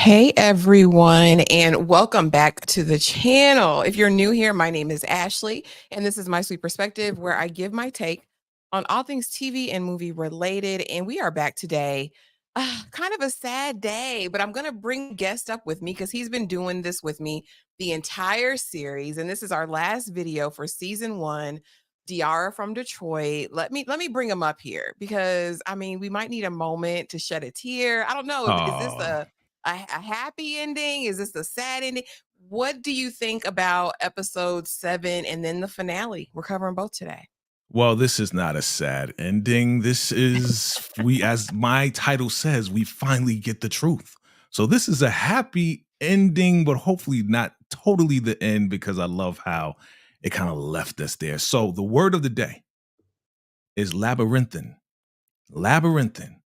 Hey everyone, and welcome back to the channel. If you're new here, my name is Ashley, and this is My Sweet Perspective, where I give my take on all things TV and movie related. And we are back today. Kind of a sad day, but I'm going to bring a guest up with me because he's been doing this with me the entire series. And this is our last video for season one. Diarra from Detroit. Let me bring him up here because I mean we might need a moment to shed a tear. I don't know. Is this Oh, a happy ending? Is this a sad ending? What do you think about episode 7 and then the finale? We're covering both today. well, this is not a sad ending. This is as my title says, we finally get the truth. So this is a happy ending, but hopefully not totally the end because I love how it kind of left us there. So the word of the day is labyrinthine. Labyrinthine.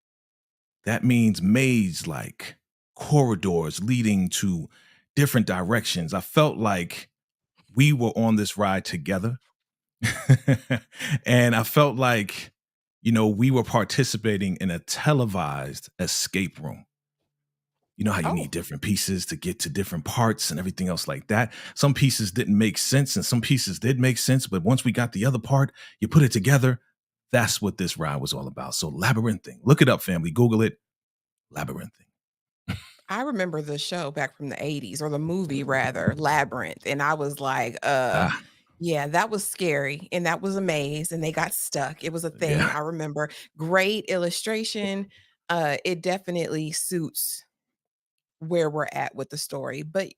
That means maze like corridors leading to different directions. I felt like we were on this ride together. And I felt like, we were participating in a televised escape room. You know how you Oh, need different pieces to get to different parts and everything else like that. Some pieces didn't make sense and some pieces did make sense. But once we got the other part, you put it together. That's what this ride was all about. So labyrinthine. Look it up, family. Google it. Labyrinthine. I remember the show back from the 80s, or the movie rather, Labyrinth, and I was like, Ah, yeah, that was scary, and that was a maze, and they got stuck. It was a thing. yeah. I remember. Great illustration. It definitely suits where we're at with the story. But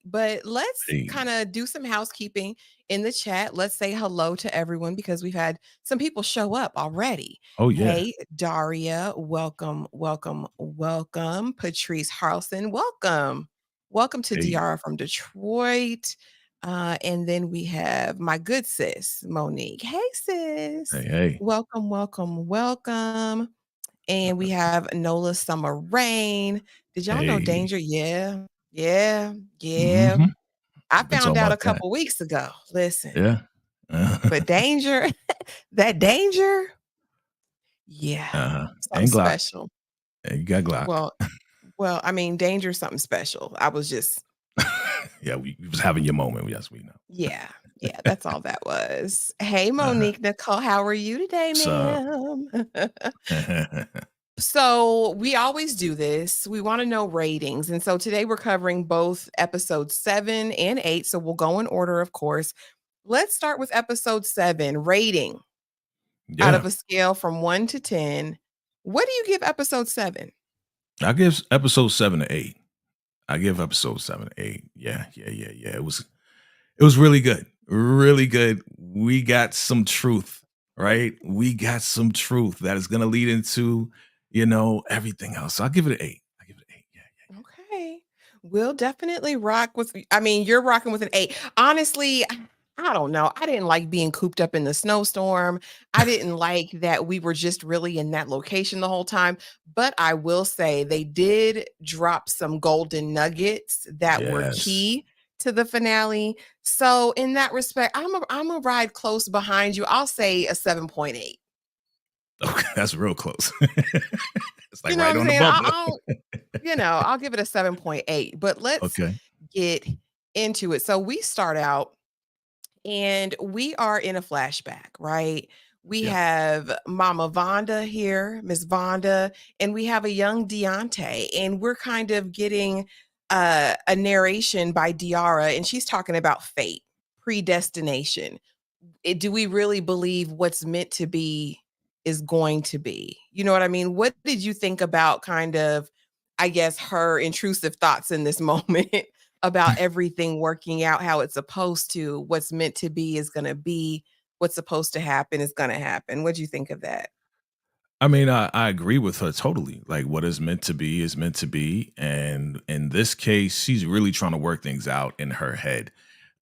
let's Hey. kind of do some housekeeping in the chat. Let's say hello to everyone because we've had some people show up already. Oh, yeah. Hey, Daria, welcome, welcome, welcome. Patrice Harlson, welcome. Welcome to Hey. Diarra from Detroit. And then we have my good sis, Monique. Hey, Hey, sis. hey. Welcome, welcome, welcome. And we have Nola Summer Rain. Did y'all know Hey. Danger? Yeah, yeah, yeah. Mm-hmm. I Been found talking out a about that. couple weeks ago. Listen, Yeah. but Danger, that Danger, yeah, Uh-huh. something And Glock. special. And you got Glock. Well, well, I mean, Danger's something special. I was just, Yeah, we was having your moment. Yes, we know. yeah, yeah, that's all that was. Hey, Uh-huh. Monique Nicole, how are you today, So ma'am? So we always do this. We want to know ratings. And so today we're covering both episode 7 and 8. So we'll go in order, of course. Let's start with episode 7 rating out yeah, of a scale from 1 to 10. What do you give episode 7? I give episode 7 to 8. I give episode 7 to 8. Yeah, yeah, yeah, yeah. It was really good. Really good. We got some truth, right? We got some truth that is gonna lead into, everything else. So I'll give it an 8. I give it an 8. Yeah, yeah. Okay. We'll definitely rock with, I mean, you're rocking with an 8. Honestly, I don't know. I didn't like being cooped up in the snowstorm. I didn't like that we were just really in that location the whole time. But I will say they did drop some golden nuggets that were Yes. key to the finale. So in that respect, I'm a ride close behind you. I'll say a 7.8. Okay, that's real close. It's like You know right what I'm on the saying? bubble. I'll give it a 7.8, but let's Okay. get into it. So we start out and we are in a flashback, right? We Yeah. have Mama Vonda here, Miss Vonda, and we have a young Deontay, and we're kind of getting a narration by Diarra, and she's talking about fate, predestination. Do we really believe what's meant to be is going to be? You know what I mean? What did you think about kind of, I guess, her intrusive thoughts in this moment about everything working out how it's supposed to? What's meant to be is going to be. What's supposed to happen is going to happen. What do you think of that? I mean, I agree with her totally. Like what is meant to be is meant to be. And in this case, she's really trying to work things out in her head.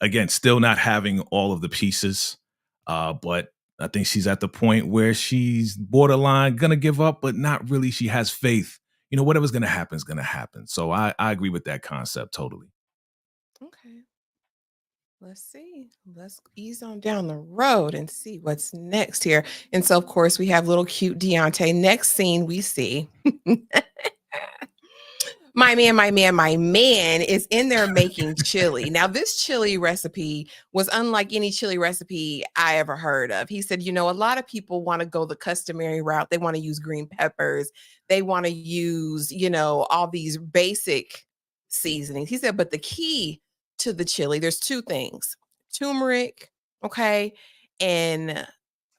Again, still not having all of the pieces. But I think she's at the point where she's borderline gonna give up, but not really. She has faith. Whatever's gonna happen is gonna happen. So I agree with that concept totally. Okay. Let's see. Let's ease on down the road and see what's next here. And so, of course, we have little cute Deontay. Next scene we see my man is in there making chili. Now, this chili recipe was unlike any chili recipe I ever heard of. He said, a lot of people want to go the customary route. They want to use green peppers. They want to use, all these basic seasonings. He said, but the key to the chili, there's two things: turmeric, okay, and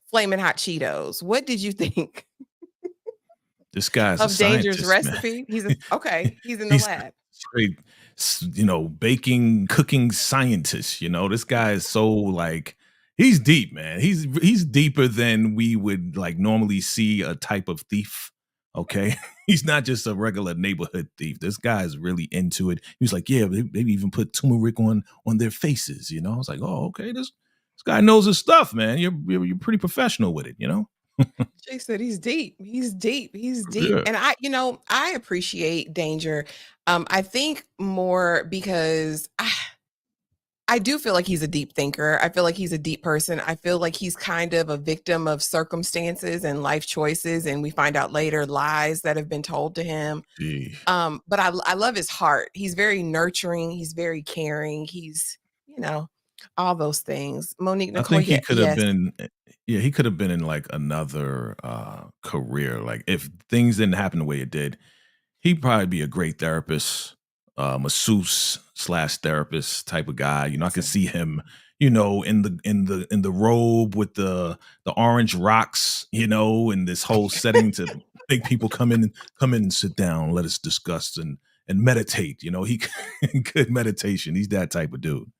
flaming hot Cheetos. What did you think This guy's a of Danger's scientist, man. recipe? He's in the He's lab. straight, baking, cooking scientist. This guy is so like he's deep, man. He's deeper than we would like normally see a type of thief. Okay, he's not just a regular neighborhood thief. This guy is really into it. He was like, yeah, they even put turmeric on their faces. I was like, oh, okay, this guy knows his stuff, man. You're pretty professional with it. Jay said he's deep. He's deep. He's deep. Yeah. And I appreciate Danger. I think more because I do feel like he's a deep thinker. I feel like he's a deep person. I feel like he's kind of a victim of circumstances and life choices. And we find out later lies that have been told to him. Gee. But I love his heart. He's very nurturing. He's very caring. He's, all those things. Monique I Nicole, think he could have yes. been yeah, he could have been in like another career. Like if things didn't happen the way it did, he'd probably be a great therapist, masseuse slash therapist type of guy. I can see him, in the robe with the orange rocks, in this whole setting to make people come in and sit down, let us discuss and meditate. He good meditation. He's that type of dude.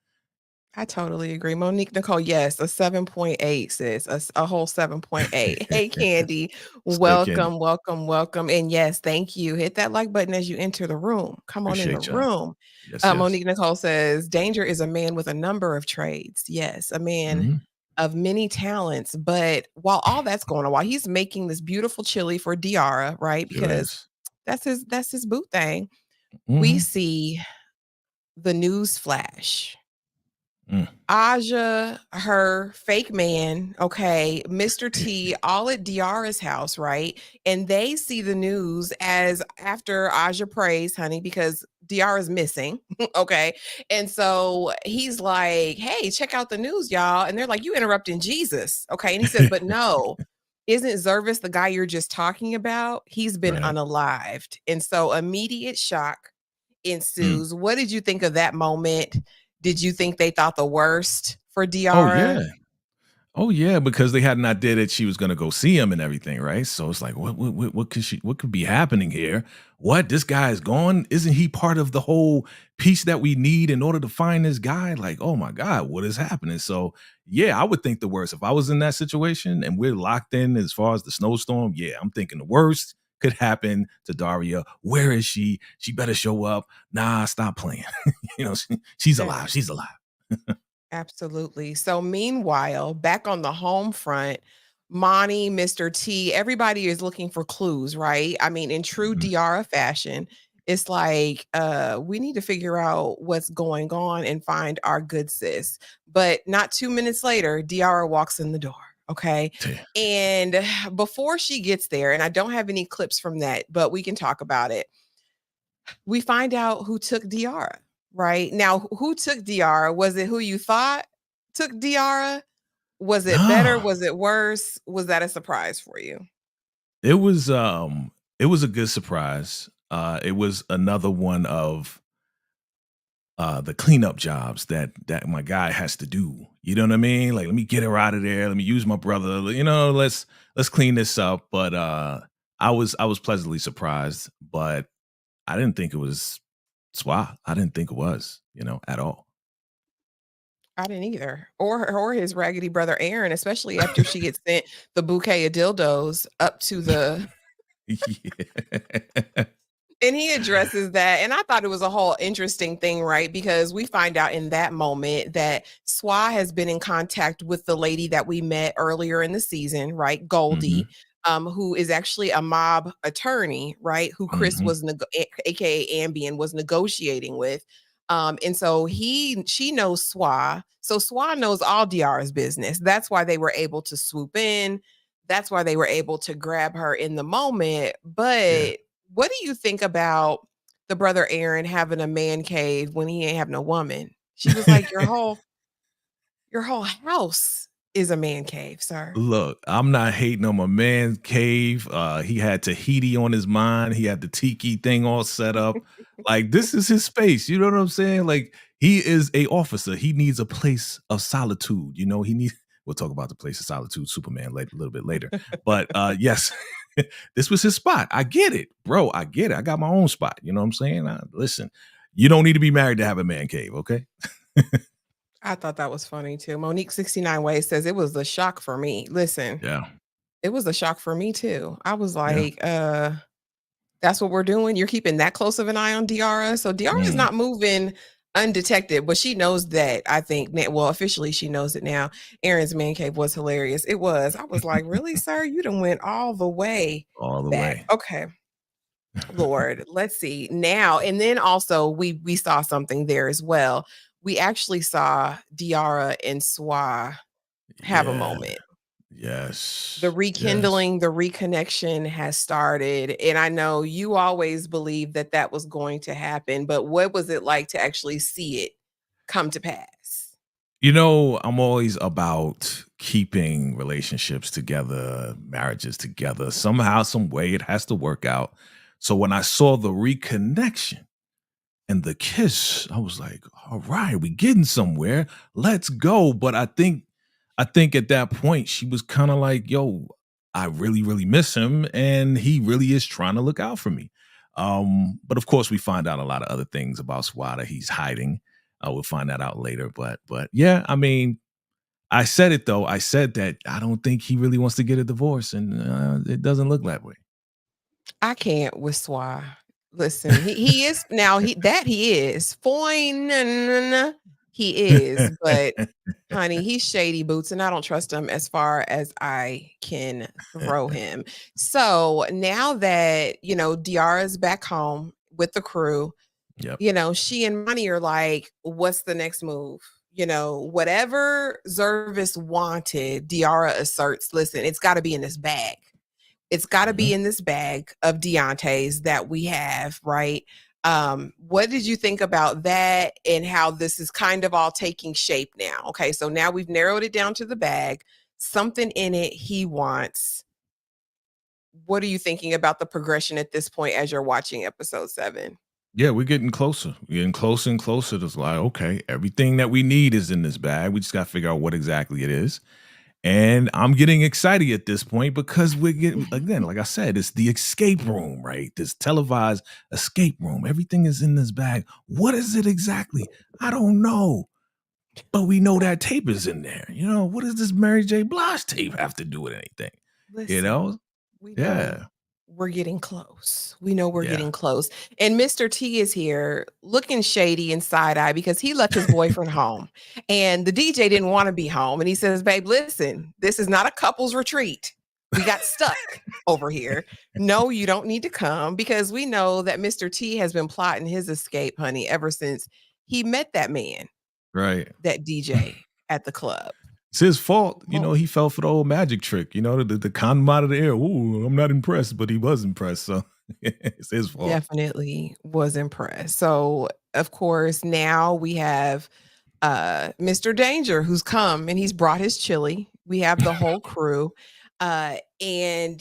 I totally agree. Monique Nicole, yes, a 7.8, sis, a whole 7.8. Hey, Candy, Still candy. welcome, welcome, welcome. And yes, thank you. Hit that like button as you enter the room. Come on in the Appreciate y'all. room. Yes, yes. Monique Nicole says, Danger is a man with a number of trades. Yes, a man Mhm. of many talents. But while all that's going on, while he's making this beautiful chili for Diarra, right? Sure Because is. that's his boot thing. We Mhm. see the news flash. Mm. Aja, her fake man, okay, Mr. T, all at Diarra's house, right? And they see the news as after Aja prays, honey, because Diarra's missing, okay? And so he's like, hey, check out the news, y'all. And they're like, you interrupting Jesus, okay? And he says, but no, isn't Zervis the guy you're just talking about? He's been Right. unalived. And so immediate shock Mm. ensues. What did you think of that moment? Did you think they thought the worst for Oh, Diarra? yeah. Oh, yeah, because they had not did it, she was gonna go see him and everything, right? So it's like, what could be happening here? What? This guy is gone? Isn't he part of the whole piece that we need in order to find this guy? Like, oh my God, what is happening? So yeah, I would think the worst. If I was in that situation and we're locked in as far as the snowstorm, yeah, I'm thinking the worst could happen to Daria. Where is she? She better show up. Nah, stop playing. She's alive. Yes, She's alive. absolutely. So meanwhile, back on the home front, Monty, Mr. T, everybody is looking for clues, right? I mean, in true Mhm. Diarra fashion, it's like, we need to figure out what's going on and find our good sis. But not 2 minutes later, Diarra walks in the door. Okay. And before she gets there, and I don't have any clips from that, but we can talk about it. We find out who took Diarra, right? Now, who took Diarra? Was it who you thought took Diarra? Was it better? No. Was it worse? Was that a surprise for you? It was a good surprise. It was another one of the cleanup jobs that my guy has to do. You know what I mean? Like, let me get her out of there. Let me use my brother. Let's clean this up. But I was pleasantly surprised, but I didn't think it was SWA. I didn't think it was, at all. I didn't either. Or his raggedy brother Aaron, especially after she gets sent the bouquet of dildos up to the. Yeah. And he addresses that, and I thought it was a whole interesting thing, right? Because we find out in that moment that SWA has been in contact with the lady that we met earlier in the season, right? Goldie, Hmm. who is actually a mob attorney, right? Who Chris Hmm. was, aka Ambien, was negotiating with. And so she knows SWA. So SWA knows all Diarra's business. That's why they were able to swoop in. That's why they were able to grab her in the moment. Yeah. But what do you think about the brother Aaron having a man cave when he ain't have no woman. She was like, your whole house is a man cave, sir." Look, I'm not hating on my man's cave. He had Tahiti on his mind. He had the tiki thing all set up. Like, this is his space. You know what I'm saying? Like, he is a officer. He needs a place of solitude. You know, he needs. We'll talk about the place of solitude, Superman, a little bit later. But yes, this was his spot. I get it, bro. I get it. I got my own spot. You know what I'm saying? Listen, you don't need to be married to have a man cave, okay? I thought that was funny too. Monique 69 Ways says it was a shock for me. Listen, Yeah, it was a shock for me too. I was yeah. like, that's what we're doing. You're keeping that close of an eye on Diarra. So Diarra's Mm. not moving undetected, but she knows that. I think well, officially she knows it now. Aaron's man cave was hilarious. It was. I was like, really, sir? You done went all the way All the back. way. Okay. Lord, let's see. Now, and then also we saw something there as well. We actually saw Diarra and Swa have a Yeah. moment. The Yes. Yes. rekindling, the reconnection has started, and I know you always believed that that was going to happen, but what was it like to actually see it come to pass? You know, I'm always about keeping relationships together, marriages together. Somehow, some way, it has to work out. So when I saw the reconnection and the kiss, I was like, all right, we getting somewhere. Let's go. But I think at that point she was kind of like, yo, I really, really miss him. And he really is trying to look out for me. But of course we find out a lot of other things about Swada he's hiding. We'll find that out later. But yeah, I mean, I said it though. I said that I don't think he really wants to get a divorce, and it doesn't look that way. I can't with Swa. Listen, he is now he is. Fine. He is, but honey, he's shady boots, and I don't trust him as far as I can throw him. So now that, Diarra's back home with the crew, Yep. she and Money are like, what's the next move? Whatever Zervis wanted, Diarra asserts, listen, it's got to be in this bag. It's got to be Mhm. in this bag of Deontay's that we have, right? What did you think about that and how this is kind of all taking shape now? Okay, so now we've narrowed it down to the bag, something in it he wants. What are you thinking about the progression at this point as you're watching episode 7? Yeah, we're getting closer. We're getting closer and closer to like, okay, everything that we need is in this bag. We just got to figure out what exactly it is. And I'm getting excited at this point because we're getting, again, like I said, it's the escape room, right? This televised escape room. Everything is in this bag. What is it exactly? I don't know. But we know that tape is in there. You know, what does this Mary J. Blige tape have to do with anything? You Listen, know? we know Yeah. we're getting close. We know we're Yeah. getting close. And Mr. T is here looking shady and side eye because he left his boyfriend home and the DJ didn't want to be home. And he says, babe, listen, this is not a couple's retreat. We got stuck over here. No, you don't need to come because we know that Mr. T has been plotting his escape, honey, ever since he met that man, Right. that DJ at the club. It's his fault. You Well, know, he fell for the old magic trick, you know, the con him out of the air. Ooh, I'm not impressed, but he was impressed. So it's his fault. definitely was impressed. So, of course, now we have Mr. Danger who's come and he's brought his chili. We have the whole crew. And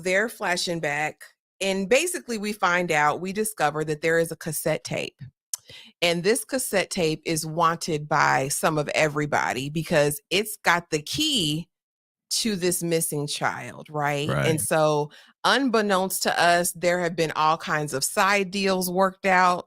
they're flashing back and basically we discover that there is a cassette tape. And this cassette tape is wanted by some of everybody because it's got the key to this missing child, right? And Right. so, unbeknownst to us, there have been all kinds of side deals worked out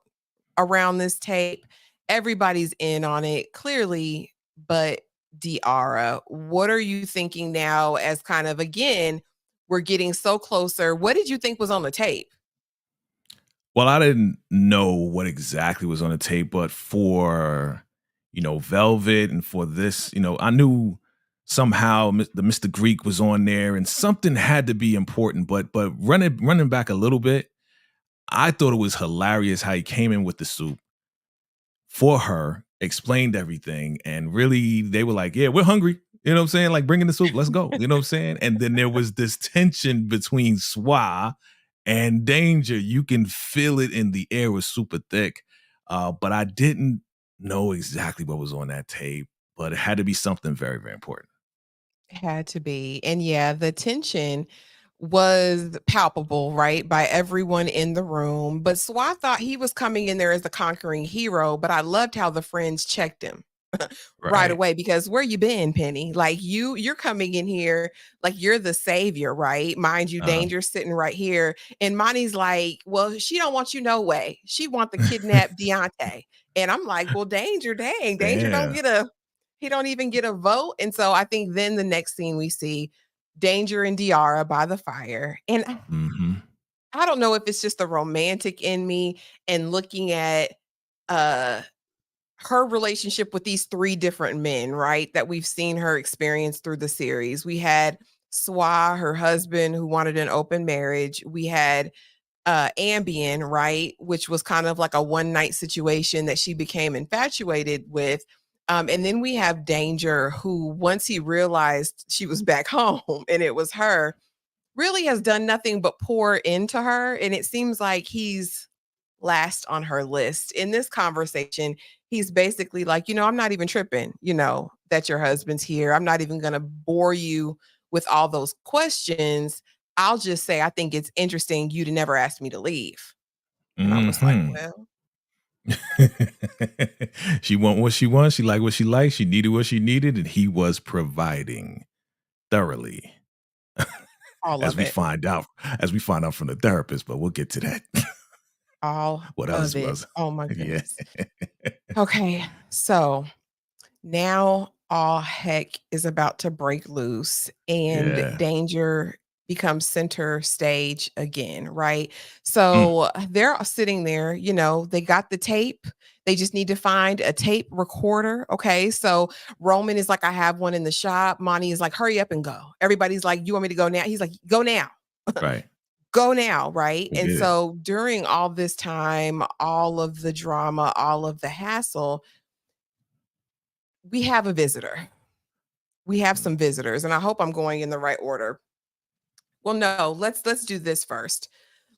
around this tape. Everybody's in on it, clearly, but Diarra, what are you thinking now as kind of again, we're getting so closer? What did you think was on the tape? Well, I didn't know what exactly was on the tape, but for, Velvet and for this, I knew somehow the Mr. Greek was on there and something had to be important. But running back a little bit, I thought it was hilarious how he came in with the soup for her, explained everything, and really they were like, "Yeah, we're hungry." You know what I'm saying? Like, bring in the soup, let's go. You know what I'm saying? And then there was this tension between Swa and danger. You can feel it in the air. It was super thick. But I didn't know exactly what was on that tape, but it had to be something very, very important. Had to be. And yeah, the tension was palpable, right, by everyone in the room. But Swat thought he was coming in there as the conquering hero, but I loved how the friends checked him right Right. away because where you been, Penny? Like you're coming in here like you're the savior, right? Mind you, Uh, Danger's sitting right here. And Monty's like, well, she don't want you no way. She want the kidnapped Deontay. And I'm like, well, Danger, dang, Danger don't damn. get a he don't even get a vote. And so I think then the next scene we see Danger and Diarra by the fire. And Hmm. I don't know if it's just the romantic in me and looking at uh her relationship with these 3 different men, right, that we've seen her experience through the series. We had Swa, her husband, who wanted an open marriage. We had Ambien, right, which was kind of like a one night situation that she became infatuated with. And then we have Danger, who once he realized she was back home and it was her, really has done nothing but pour into her. And it seems like he's last on her list. In this conversation, he's basically like, I'm not even tripping, that your husband's here. I'm not even going to bore you with all those questions. I'll just say, I think it's interesting you to never ask me to leave. And I was like, Hmm. well, She want what she wants. She like what she likes. She needed what she needed, and he was providing thoroughly, all as of we it, find out, from the therapist. But we'll get to that. all What of else it. was? Oh my Yeah, goodness. Okay. So now all heck is about to break loose and yeah. Danger becomes center stage again, right? Mm, So they're all sitting there, they got the tape. They just need to find a tape recorder. Okay. So Roman is like, I have one in the shop. Monty is like, hurry up and go. Everybody's like, you want me to go now? He's like, go now. right. Go now. Right. Go And get it. so during all this time, all of the drama, all of the hassle, we have a visitor. We have Mm. some visitors, and I hope I'm going in the right order. Well, no, let's do this first.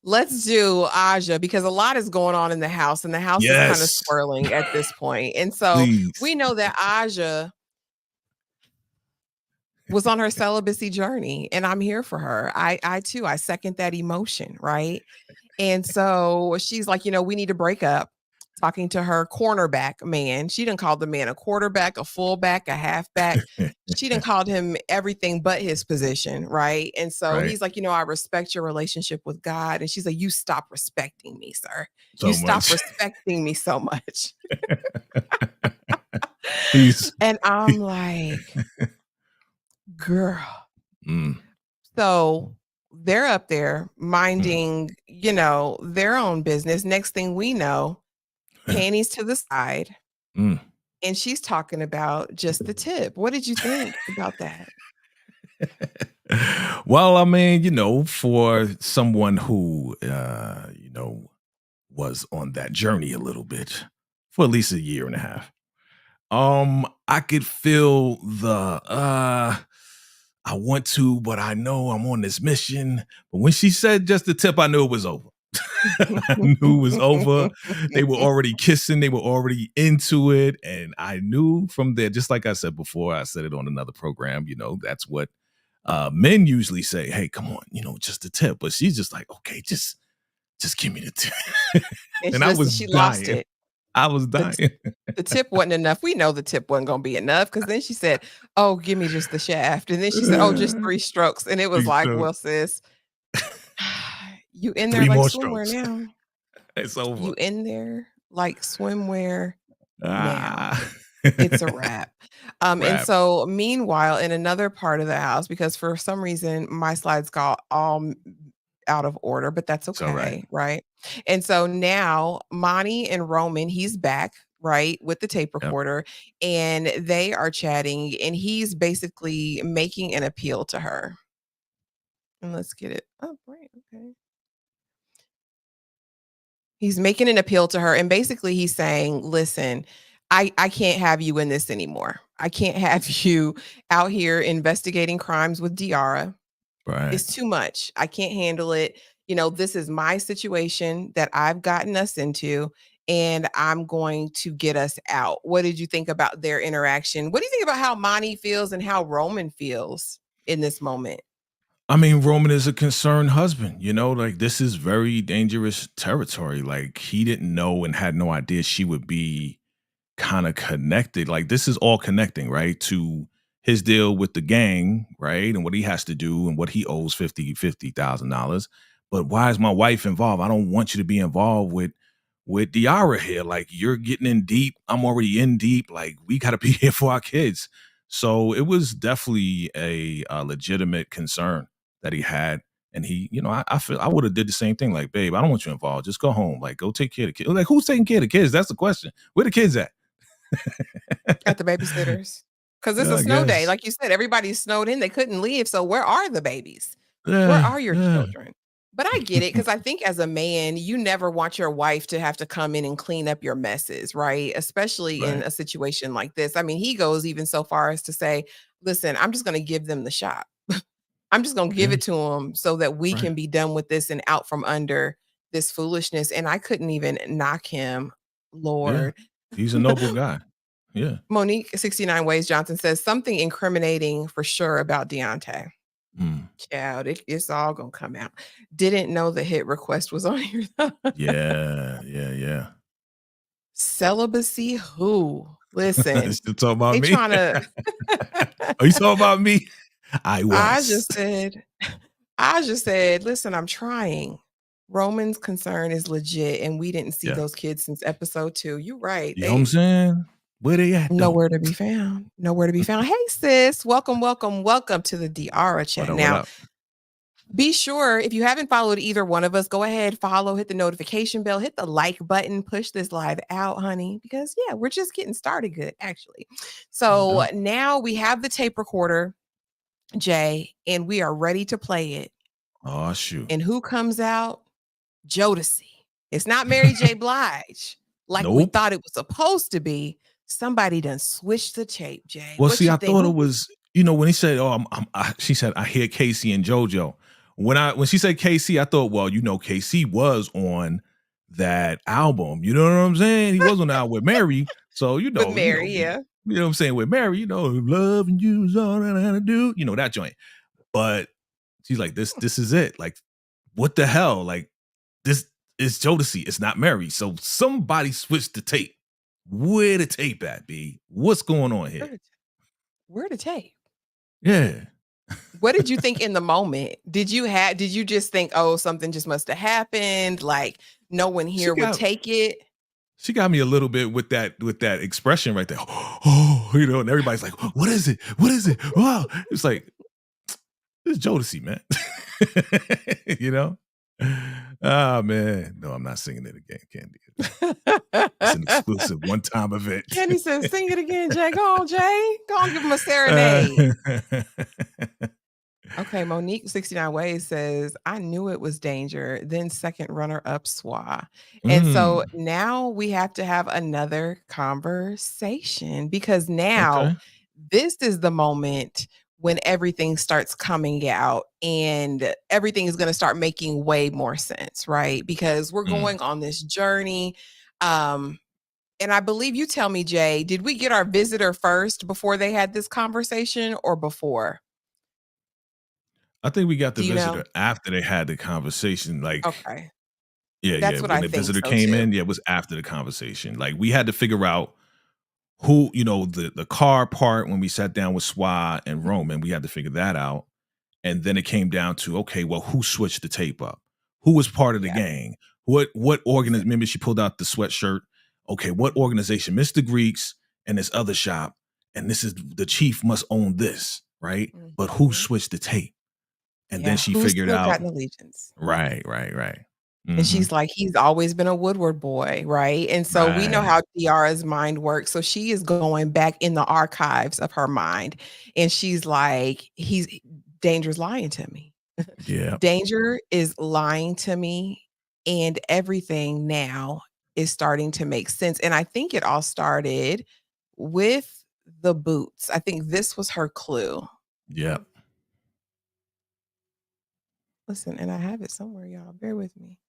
Let's do Aja because a lot is going on in the house, and the house is kind of Yes, swirling at this point. And so please. we know that Aja was on her celibacy journey, and I'm here for her. I too, I second that emotion, right? And so she's like, we need to break up. Talking to her cornerback man. She didn't call the man a quarterback, a fullback, a halfback. She didn't called him everything but his position, right? And so Right. he's like, I respect your relationship with God. And she's like, you stop respecting me, sir. You So stop much. respecting me so much. He's. And I'm like, girl. Mm, So they're up there mm, minding, their own business. Next thing we know, panties to the side, mm. and she's talking about just the tip. What did you think about that? Well, I mean, for someone who, was on that journey a little bit for at least a year and a half, I could feel I want to, but I know I'm on this mission. But when she said just the tip, I knew it was over. I knew it was over. They were already kissing, they were already into it. And I knew from there, just like I said before, I said it on another program, that's what men usually say, hey, come on, just a tip. But she's just like, okay, just give me the tip. And And I was she lost dying. it. I was The dying. the tip wasn't enough. We know the tip wasn't gonna be enough because then she said, "Oh, give me just the shaft." And then she said, "Oh, just 3 strokes." And it was Three like, "Well, strokes. sis, you in there Three like more swimwear strokes. now. It's over. You in there like swimwear now. Ah. It's a wrap." And Rap. so meanwhile, in another part of the house, because for some reason my slides got all out of order, but that's It's all right. okay, right? And so now Monty and Roman, he's back, right, with the tape Yep. recorder, and they are chatting, and he's basically making an appeal to her. And let's get it up, right? Okay. He's making an appeal to her, and basically he's saying, "Listen, I can't have you in this anymore. I can't have you out here investigating crimes with Diarra. Right. It's too much. I can't handle it. this is my situation that I've gotten us into, and I'm going to get us out. What did you think about their interaction? What do you think about how Monty feels and how Roman feels in this moment? I mean, Roman is a concerned husband, like this is very dangerous territory. Like he didn't know and had no idea she would be kind of connected. Like this is all connecting, right? To his deal with the gang, right? And what he has to do and what he owes $50,000. But why is my wife involved? I don't want you to be involved with Diarra here. Like you're getting in deep. I'm already in deep. Like we gotta be here for our kids. So it was definitely a legitimate concern that he had. And he, I feel I would have did the same thing. Like, babe, I don't want you involved. Just go home. Like, go take care of the kids. Like, who's taking care of the kids? That's the question. Where the kids at? At the babysitters. Because it's Yeah, a I snow day. guess. Like you said, everybody's snowed in. They couldn't leave. So where are the babies? Where Yeah, are your yeah. children? But I get it because I think as a man, you never want your wife to have to come in and clean up your messes, right? Especially in Right. a situation like this. I mean, he goes even so far as to say, listen, I'm just going to give them the shot. I'm just going to give Yeah, it to them so that we right. can be done with this and out from under this foolishness. And I couldn't even knock him, Yeah. Lord. He's a noble guy. Yeah. Monique 69 Ways Johnson says something incriminating for sure about Deontay. Mm. Child, it's all gonna come out. Didn't know the hit request was on here. Yeah, yeah, yeah. Celibacy who? Listen, Still talking about they me? trying to Are you talking about me? I I was. just said I just said, listen, I'm trying. Roman's concern is legit, and we didn't see Yeah. those kids since episode 2. You're right. You know what I'm They saying? Where they at though? nowhere to be found. Nowhere to be found. Hey sis, welcome, welcome, welcome to the Diarra What chat. up? What Now, up? be sure if you haven't followed either one of us, go ahead, follow, hit the notification bell, hit the like button, push this live out, honey, because yeah, we're just getting started good, actually. No So doubt. now we have the tape recorder, Jay, and we are ready to play it. Oh shoot. And who comes out? Jodeci. It's not Mary J. Blige like we Nope. thought it was supposed to be. Somebody done switched the tape, Jay. Well, What see, you I think? thought it was, when he said, "Oh," she said, "I hear Casey and JoJo." When she said Casey, I thought, well, Casey was on that album. You know what I'm saying? He was on the album with Mary. So With Mary, yeah. you know what I'm saying with Mary. Loving you is all that I gotta do. That joint. But she's like, this is it. Like, what the hell? Like, this is Jodeci. It's not Mary. So somebody switched the tape. Where the tape at, B? What's going on here? Where the tape? Yeah. What did you think in the moment? Did you just think, "Oh, something just must have happened, like, no one She here would got take it"? she got me a little bit with that expression right there. Oh, and everybody's like, "What is it? What is it?" Wow. It's like, it's Jodeci, man. you know? Oh man. No, I'm not singing it again, Candy. It's an exclusive one-time event. Kenny says, "Sing it again, Jay. Go on, Jay. Go on, give him a Uh, serenade." Okay, Monique 69 Ways says, "I knew it was danger." Then second runner up Swa. And so mm, now we have to have another conversation because now okay. this is the moment when everything starts coming out and everything is going to start making way more sense, right? Because we're Mm. going on this journey. Um, and I believe you tell me, Jay, did we get our visitor first before they had this conversation or before? I think we got the Do you know? visitor after they had the conversation. Like, Okay. yeah, yeah. That's what When I the think visitor so came too. in, yeah, it was after the conversation. Like we had to figure out who, the car part when we sat down with Swa and Roman, we had to figure that out. And then it came down to, okay, well, who switched the tape up? Who was part of the Yeah, gang? What organization? exactly. Remember, she pulled out the sweatshirt. Okay, what organization? Mr. Greeks and this other shop, and this is the chief must own this, right? But who Mhm. switched the tape? And then Yeah, she who's figured still got out, an allegiance? right, right, right. And Hmm. she's like, "He's always been a Woodward boy," right? And so we know Right. how Tiara's mind works, so she is going back in the archives of her mind, and she's like, Danger's lying to me. Yeah. Danger is lying to me, and everything now is starting to make sense, and I think it all started with the boots. I think this was her clue. Yeah. Listen, and I have it somewhere, y'all. Bear with me.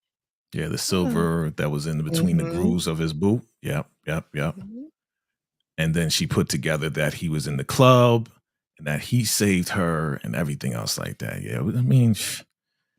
Yeah, the Huh. silver that was in between the Mhm. grooves of his boot. Yep, yep, yep. Mhm. And then she put together that he was in the club and that he saved her and everything else like that. Yeah, I mean,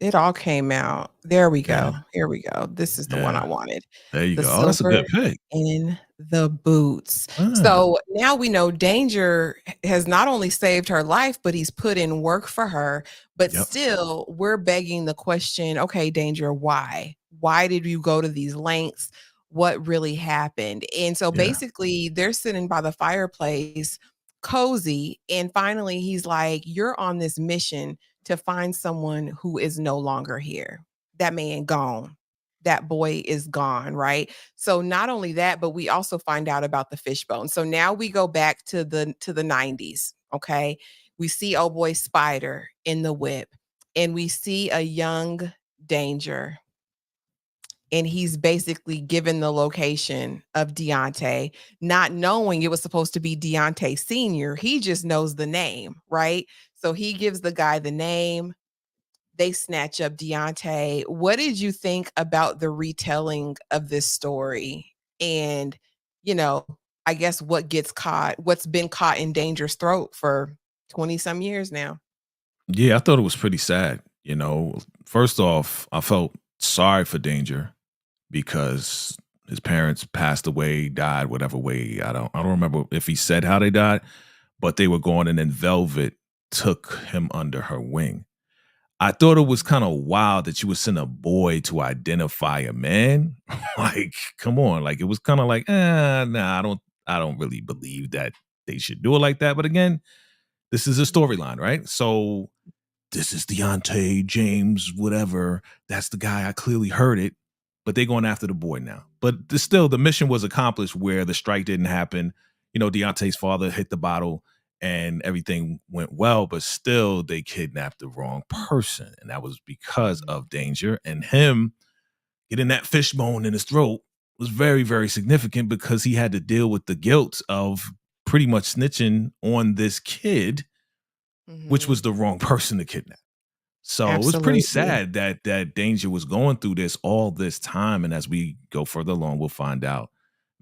It all came out. There we yeah, go. Here we go. This is the one I yeah. wanted. There you The go. Oh, that's a silver good pick. in the boots. Ah, So now we know Danger has not only saved her life, but he's put in work for her. But yep. still, we're begging the question, okay, Danger, why? Why did you go to these lengths? What really happened? And so Yeah. basically, they're sitting by the fireplace, cozy. And finally, he's like, you're on this mission to find someone who is no longer here. That man gone. That boy is gone, right? So not only that, but we also find out about the fishbone. So now we go back to the 90s, okay? We see old boy Spider in the whip and we see a young Danger and he's basically given the location of Deontay, not knowing it was supposed to be Deontay Sr. He just knows the name, right? So he gives the guy the name, they snatch up Deontay. What did you think about the retelling of this story? And, you know, I guess what's been caught in Danger's throat for 20 some years now. Yeah, I thought it was pretty sad. You know, first off, I felt sorry for Danger because his parents passed away, died, whatever way. I don't remember if he said how they died, but they were gone and then Velvet took him under her wing. I thought it was kind of wild that you would send a boy to identify a man. Like, come on. Like it was kind of like, nah, I don't really believe that they should do it like that. But again, this is a storyline, right? So this is Deontay James, whatever. That's the guy. I clearly heard it, but they're going after the boy now. But still, the mission was accomplished where the strike didn't happen. You know, Deontay's father hit the bottle and everything went well, but still, they kidnapped the wrong person. And that was because Mhm. of Danger. And him getting that fishbone in his throat was very, very significant because he had to deal with the guilt of pretty much snitching on this kid, which was Mhm. the wrong person to kidnap. So it was pretty Absolutely. sad that Danger was going through this all this time, and as we go further along, we'll find out.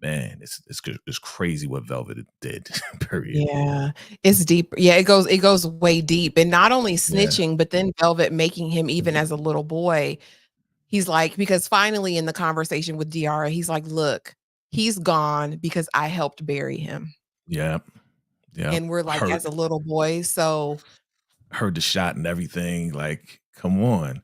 Man, it's crazy what Velvet did. Period. Yeah, it's deep. Yeah, it goes way deep, and not only Yeah, snitching, but then Velvet making him even as a little boy. He's like because finally in the conversation with Diarra, he's like, "Look, he's gone because I helped bury him." yeah, yeah. And we're like, Heard as a little boy, so heard the shot and everything. Like, come on,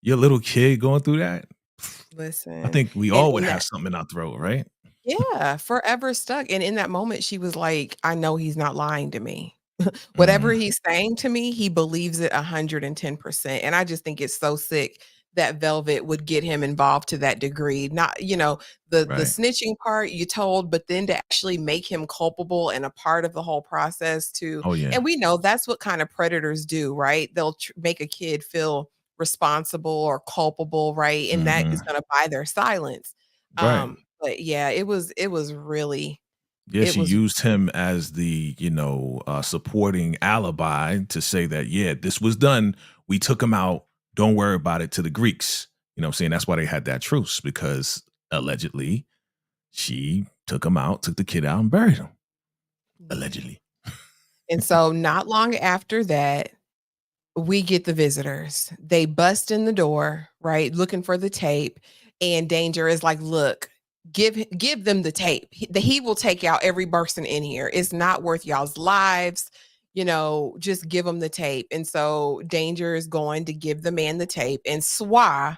you're a little kid going through that. I listen, think we and all would in have that something in our throat, right? yeah, forever stuck, and in that moment, she was like, "I know he's not lying to me." Whatever Mhm. he's saying to me, he believes it 110%, and I just think it's so sick that Velvet would get him involved to that degree. Not the Right. snitching part you told, but then to actually make him culpable and a part of the whole process too, Oh yeah. and we know that's what kind of predators do, right? They'll make a kid feel responsible or culpable, right? And that is Hmm. gonna buy their silence. Right. But yeah, it was really Yeah, it she was used him as the, supporting alibi to say that, yeah, this was done. We took him out. Don't worry about it to the Greeks. You know what I'm saying? That's why they had that truce because allegedly she took him out, took the kid out and buried him. yeah. Allegedly. And so not long after that, we get the visitors. They bust in the door, right, looking for the tape, and Danger is like, "Look, give them the tape. He will take out every person in here. It's not worth y'all's lives, just give them the tape." And so Danger is going to give the man the tape, and Swa,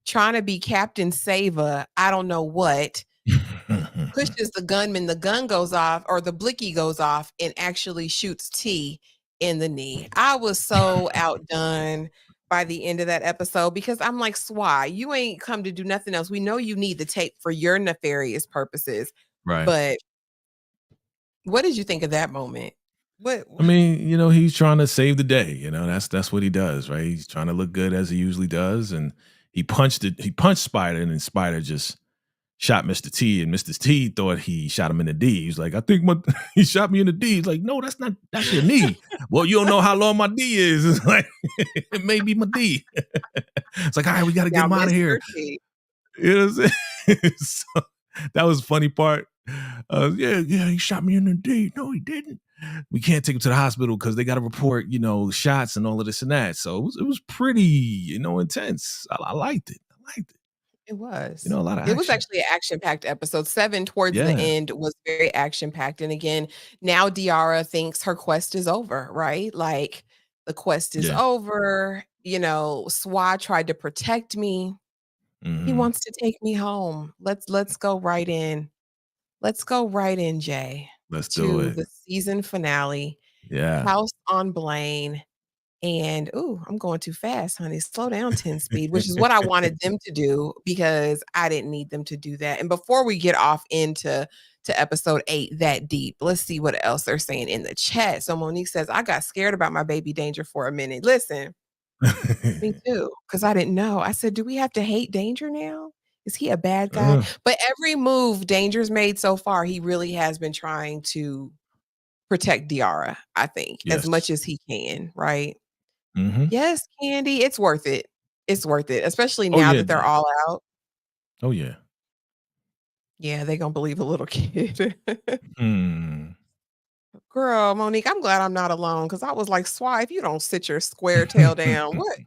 trying to be Captain Sava, I don't know what, pushes the gunman, the gun goes off or the blicky goes off and actually shoots T in the knee. I was so outdone by the end of that episode because I'm like, "Swy, you ain't come to do nothing else. We know you need the tape for your nefarious purposes." Right. But what did you think of that moment? What I mean, he's trying to save the day. That's what he does, right? He's trying to look good as he usually does. And he punched Spider, and then Spider just shot Mr. T, and Mr. T thought he shot him in the D. He's like, I think he shot me in the D. He's like, no, that's your knee. Well, you don't know how long my D is. It's like, it may be my D. It's like, all right, we got to get Now, him out of here. Mr. T. You know what I'm saying? So, that was the funny part. Yeah, he shot me in the D. No, he didn't. We can't take him to the hospital because they got to report, shots and all of this and that. So it was pretty, intense. I liked it. It A was. lot of It was action. actually an action-packed episode. 7 towards the Yeah. end was very action-packed, and again, now Diarra thinks her quest is over, right? Like, the quest is Yeah. over, Swa tried to protect me. He Mm-hmm. wants to take me home. Let's go right in. Let's go right in, Jay, Let's do to it. the season finale, Yeah. House on Blaine. And, ooh, I'm going too fast, honey. Slow down 10 speed, which is what I wanted them to do because I didn't need them to do that. And before we get off into episode 8 that deep, let's see what else they're saying in the chat. So Monique says, I got scared about my baby Danger for a minute. Listen, me too, because I didn't know. I said, do we have to hate Danger now? Is he a bad guy? But every move Danger's made so far, he really has been trying to protect Diarra, I think, as Yes. much as he can, right? Mm-hmm. Yes, Candy, it's worth it. It's worth it, especially Oh now yeah. that they're all out. Oh yeah. Yeah, they gonna believe a little kid. Hmm. Girl, Monique, I'm glad I'm not alone because I was like, "Swy, if you don't sit your square tail down, what?"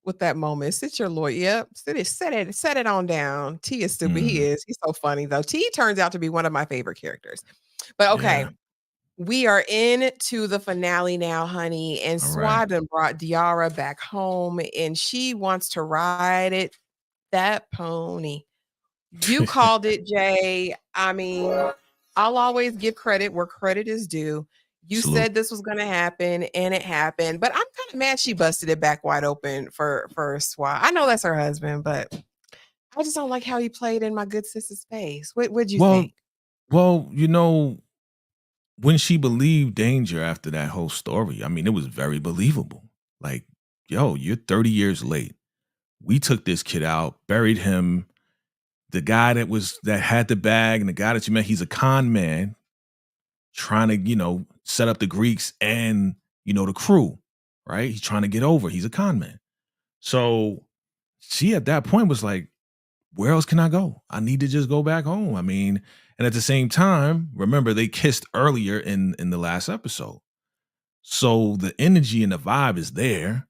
With that moment, sit your lawyer. Yep, set it on down. T is stupid. He Mhm. is. He's so funny though. T turns out to be one of my favorite characters. But okay, Yeah. we are into the finale now, honey, and All right. Swa done brought Diarra back home, and she wants to ride that pony. You called it, Jay. I mean, I'll always give credit where credit is due. You Salute. said this was gonna happen, and it happened. But I'm kind of mad she busted it back wide open for Swa. I know that's her husband, but I just don't like how he played in my good sister's face. What'd you Well, think? well, when she believed Danger after that whole story, I mean, it was very believable. Like, yo, you're 30 years late. We took this kid out, buried him. The guy that had the bag and the guy that you met, he's a con man trying to, set up the Greeks and, the crew, right? He's trying to get over. He's a con man. So she at that point was like, where else can I go? I need to just go back home. I mean, and at the same time, remember they kissed earlier in the last episode. So the energy and the vibe is there.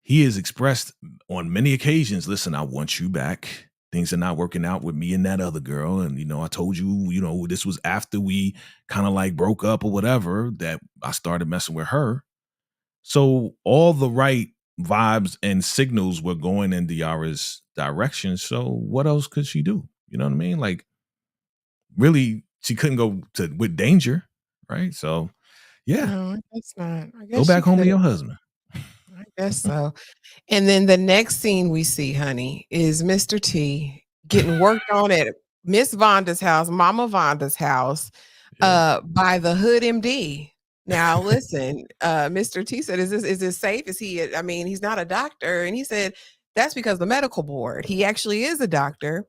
He has expressed on many occasions, listen, I want you back. Things are not working out with me and that other girl. And, I told you, this was after we kind of like broke up or whatever, that I started messing with her. So all the right vibes and signals were going in Diarra's direction. So what else could she do? You know what I mean? Like, really, she couldn't go with Danger, right? So yeah, No, I guess not. I go guess she back home to could. your husband. I guess so. And then the next scene we see, honey, is Mr. T getting worked on at Miss Vonda's house, Mama Vonda's house, Yeah. by the Hood MD. Now, listen, Mr. T said, is this safe? Is he, I mean, he's not a doctor. And he said, that's because the medical board. He actually is a doctor.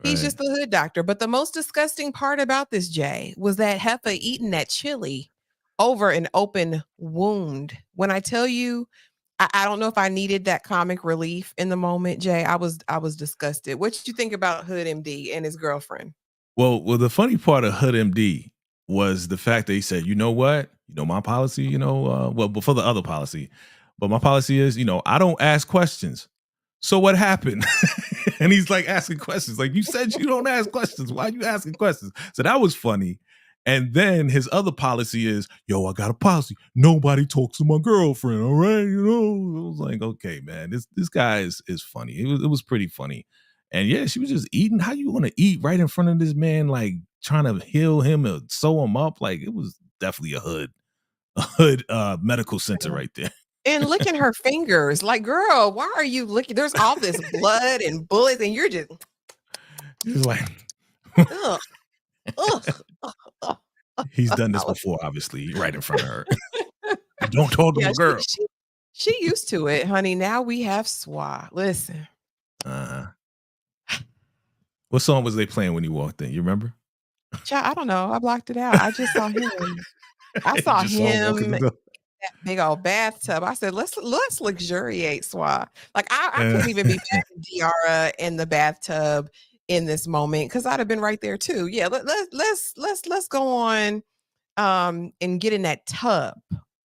He's Right. just the hood doctor. But the most disgusting part about this, Jay, was that heifer eating that chili over an open wound. When I tell you, I don't know if I needed that comic relief in the moment, Jay. I was disgusted. What did you think about Hood MD and his girlfriend? Well, the funny part of Hood MD was the fact that he said, you know what? My policy, well, before the other policy, but my policy is, I don't ask questions. So what happened? And he's like asking questions. Like, you said you don't ask questions. Why are you asking questions? So that was funny. And then his other policy is, yo, I got a policy. Nobody talks to my girlfriend. All right. I was like, okay, man, this guy is funny. It was pretty funny. And yeah, she was just eating. How you want to eat right in front of this man, like trying to heal him or sew him up? Like, it was definitely a hood medical center right there. And licking her fingers. Like, girl, why are you licking? There's all this blood and bullets, and you're just He's like, ugh, ugh, ugh, ugh. he's done this before, obviously, right in front of her. Don't talk to Yeah, my girl. she used to it, honey. Now we have Swa. Listen. Uh-huh. What song was they playing when you walked in? You remember? Child, I don't know, I blocked it out. I just saw him. I You saw just saw him walking him the in door. that big old bathtub. I said, "Let's luxuriate, Swa." Like, I Uh, couldn't even be mad at Diarra in the bathtub in this moment because 'cause I'd have been right there too. Yeah, let's go on, and get in that tub,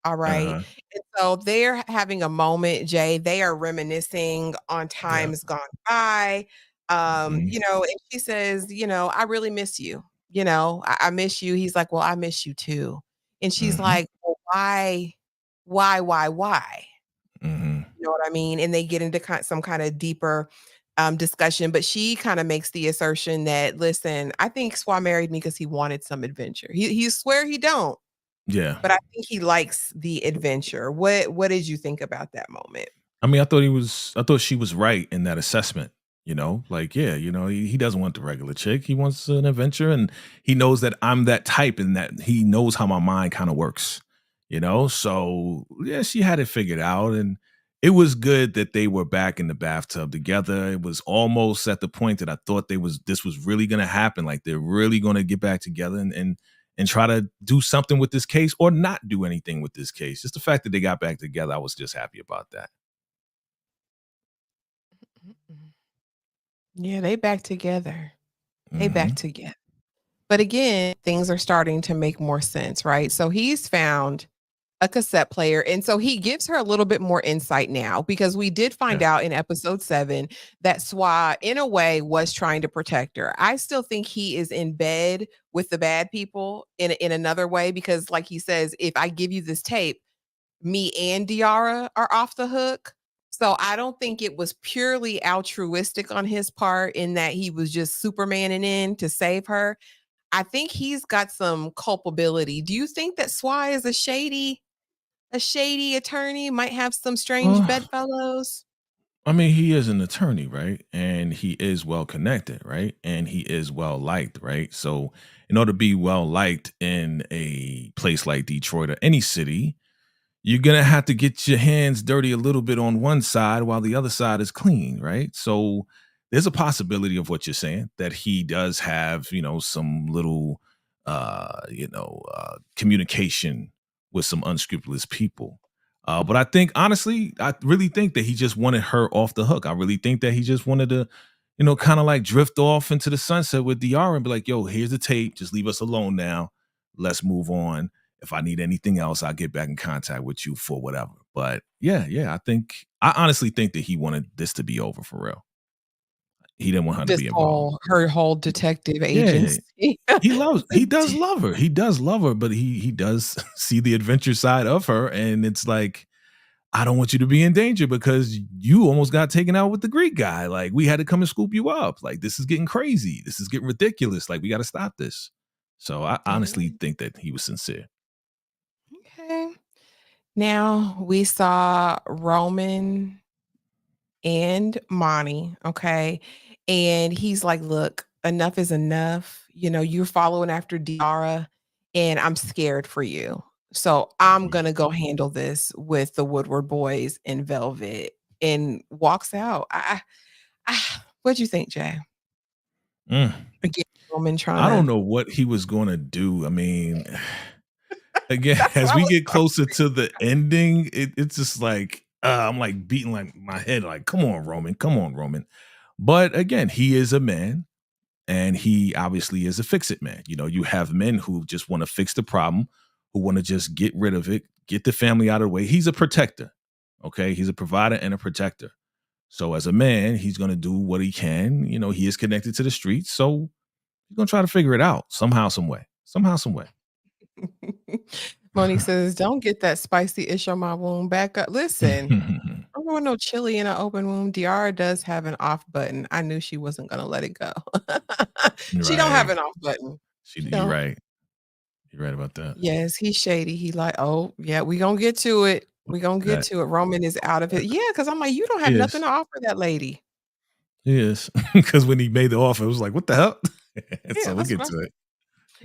all right? uh-huh. And so they're having a moment, Jay, they are reminiscing on Yeah. times gone by, Mhm. and she says, "I really miss you, I miss you." He's like, "Well, I miss you too." And she's Mhm. like, "Well, why?" Mhm. You know what I mean? And they get into some kinda deeper, discussion, but she kinda makes the assertion that, "Listen, I think Swa married me because he wanted some adventure." He swear he don't, Yeah. but I think he likes the adventure. What did you think about that moment? I mean, I thought she was right in that assessment, you know? Like, yeah, he doesn't want the regular chick. He wants an adventure and he knows that I'm that type and that he knows how my mind kind of works, you know? So, yeah, she had it figured out and it was good that they were back in the bathtub together. It was almost at the point that I thought this was really going to happen, like they're really going to get back together and try to do something with this case or not do anything with this case. Just the fact that they got back together, I was just happy about that. Mm-mm. Yeah, they back together. They back Mhm. together. But again, things are starting to make more sense, right? So he's found a cassette player, and so he gives her a little bit more insight now because we did find Yeah. out in episode 7 that Swa, in a way, was trying to protect her. I still think he is in bed with the bad people in another way because, like he says, "If I give you this tape, me and Diarra are off the hook." So I don't think it was purely altruistic on his part in that he was just Supermaning in to save her. I think he's got some culpability. Do you think that Swy is a shady attorney, might have some strange Well, bedfellows? I mean, he is an attorney, right? And he is well connected, right? And he is well liked, right? So, in order to be well liked in a place like Detroit or any city, you're gonna have to get your hands dirty a little bit on one side while the other side is clean, right? So there's a possibility of what you're saying that he does have, some little communication with some unscrupulous people. But I think honestly, I really think that he just wanted her off the hook. I really think that he just wanted to, kind of like drift off into the sunset with DR and be like, yo, here's the tape. Just leave us alone now. Let's move on. If I need anything else, I'll get back in contact with you for whatever. But yeah, I honestly think that he wanted this to be over for real. He didn't want her to This be involved. whole her whole detective Yeah, agency. he does love her. He does love her, but he does see the adventure side of her. And it's like, I don't want you to be in danger because you almost got taken out with the Greek guy. Like, we had to come and scoop you up. Like, this is getting crazy. This is getting ridiculous. Like, we got to stop this. So I Yeah, honestly think that he was sincere. okay. Now we saw Roman and Monty, okay? And he's like, "Look, enough is enough. You're following after Diarra, and I'm scared for you. So I'm Mhm. gonna go handle this with the Woodward boys in Velvet," and walks out. What'd you think, Jay? Mm. Again, Roman trying I don't to know what he was gonna do. I mean, again, that's what as I we was get closer to the ending, it's just like I'm like beating like my head, like, come on, Roman. But again, he is a man, and he obviously is a fix-it man. You have men who just want to fix the problem, who want to just get rid of it, get the family out of the way. He's a protector, okay? He's a provider and a protector. So as a man, he's gonna do what he can. He is connected to the streets, so he's gonna try to figure it out somehow, some way, somehow, some way. Monique says, "Don't get that spicy ish on my wound back up." Listen, I don't want no chili in an open wound. Diarra does have an off button. I knew she wasn't gonna let it go. She don't have Right. an off button. She You're don't. right. You're right about that. Yes, he's shady. He like, "Oh, yeah, we gonna get to it. We gonna get That to it." Roman is out of it. Yeah, because I'm like, "You don't have nothing is. to offer that lady." He is. Because when he made the offer, it was like, what the hell? Yeah, So we'll that's get what to it.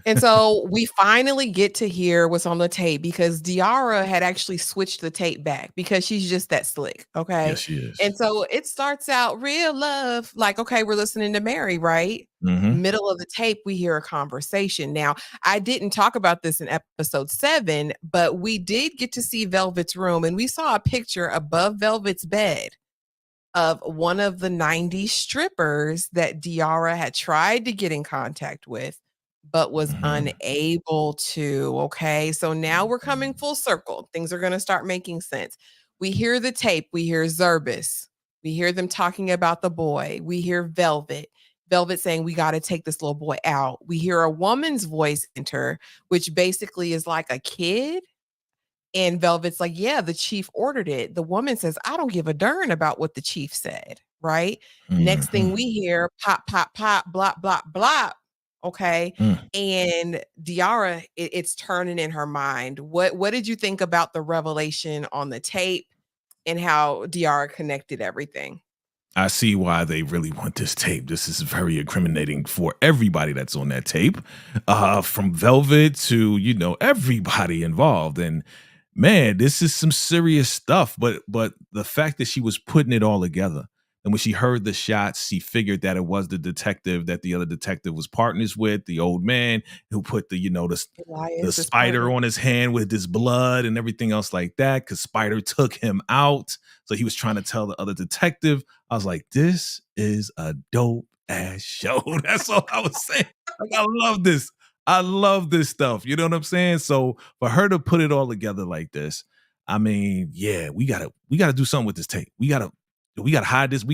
And so we finally get to hear what's on the tape because Diarra had actually switched the tape back because she's just that slick, okay? Yes, she is. And so it starts out real love, like, okay, we're listening to Mary, right? Mhm. Middle of the tape, we hear a conversation. Now, I didn't talk about this in episode 7, but we did get to see Velvet's room, and we saw a picture above Velvet's bed of one of the 90s strippers that Diarra had tried to get in contact with, but was Mhm. unable to, okay? So now we're coming full circle. Things are gonna start making sense. We hear the tape, we hear Zerbis, we hear them talking about the boy, we hear Velvet. Velvet saying, "We gotta take this little boy out." We hear a woman's voice enter, which basically is like a kid, and Velvet's like, "Yeah, the chief ordered it." The woman says, "I don't give a darn about what the chief said," right? Next thing Mhm. we hear, pop, pop, pop, blop, blop, blop. Okay. Mm. And Diarra, it's turning in her mind. What did you think about the revelation on the tape and how Diarra connected everything? I see why they really want this tape. This is very incriminating for everybody that's on that tape, from Velvet to everybody involved. And man, this is some serious stuff. But the fact that she was putting it all together, and when she heard the shots, she figured that it was the detective that the other detective was partners with, the old man who put the Elias's spider partner. on his hand with his blood and everything else like that, because Spider took him out. So he was trying to tell the other detective. I was like, this is a dope ass show. That's all I was saying. Like, I love this. I love this stuff. You know what I'm saying? So for her to put it all together like this, I mean, yeah, we gotta do something with this tape. We gotta hide this.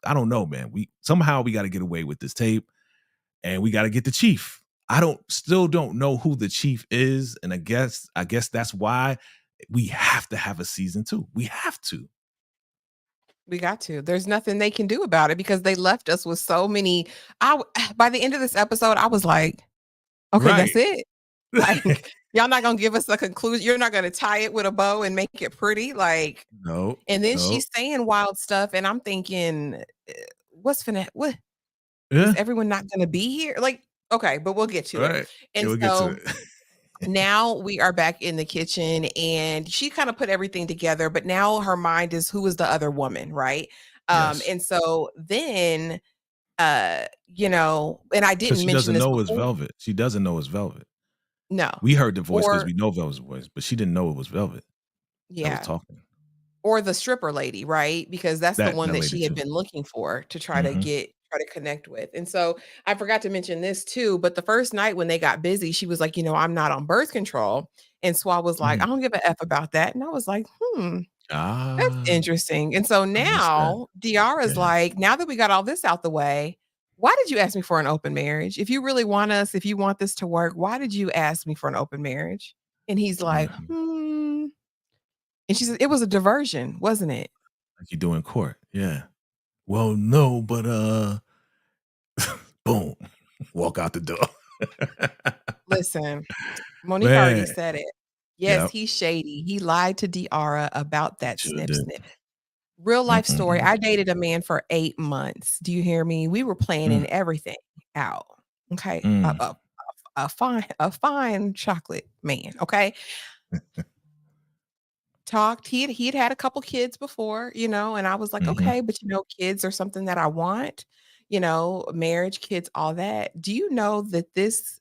I don't know, man. We gotta get away with this tape, and we gotta get the chief. Still don't know who the chief is. And I guess that's why we have to have a season 2. We have to. We got to. There's nothing they can do about it because they left us with so many. By the end of this episode, I was like, okay, that's Right. it. Like, y'all not gonna give us a conclusion. You're not gonna tie it with a bow and make it pretty. Like, No, and then no. she's saying wild stuff, and I'm thinking, what's finna what is Yeah. everyone not gonna be here? Like, okay, but we'll get to it. Right. Yeah, And we'll get to so it. now we are back in the kitchen and she kind of put everything together, but now her mind is who is the other woman, right? Yes. And so then and I Because didn't she mention doesn't this know it's before. Velvet. She doesn't know it's Velvet. No. We heard the voice because Or we know Velvet's voice, but she didn't know it was Velvet that was yeah, talking. or the stripper lady, right? Because that's the one That that lady she had too. been looking for to Mhm. try to connect with. And so I forgot to mention this too, but the first night when they got busy, she was like, I'm not on birth control. And Swab was like, I Mhm. don't give a F about that. And I was like, that's Ah, interesting. And so I missed that. now Diarra's Yeah. like, now that we got all this out the way, why did you ask me for an open marriage? If you really want us, if you want this to work, why did you ask me for an open marriage? And he's like, Mhm. hmm. And she said, it was a diversion, wasn't it? Like you do in court. Yeah. Well, no, but boom. Walk out the door. Listen, Monique already Man. said it. Yes, Yep. he's shady. He lied to Diarra about that Sure snip did. snip. Real life story. Mm-mm-mm. I dated a man for 8 months. Do you hear me? We were Mm, planning everything out. Okay. mm. A fine chocolate man. Okay. Talked. He'd had a couple kids before, and I was like, Mhm. okay, but kids are something that I want, marriage, kids, all that. Do you know that this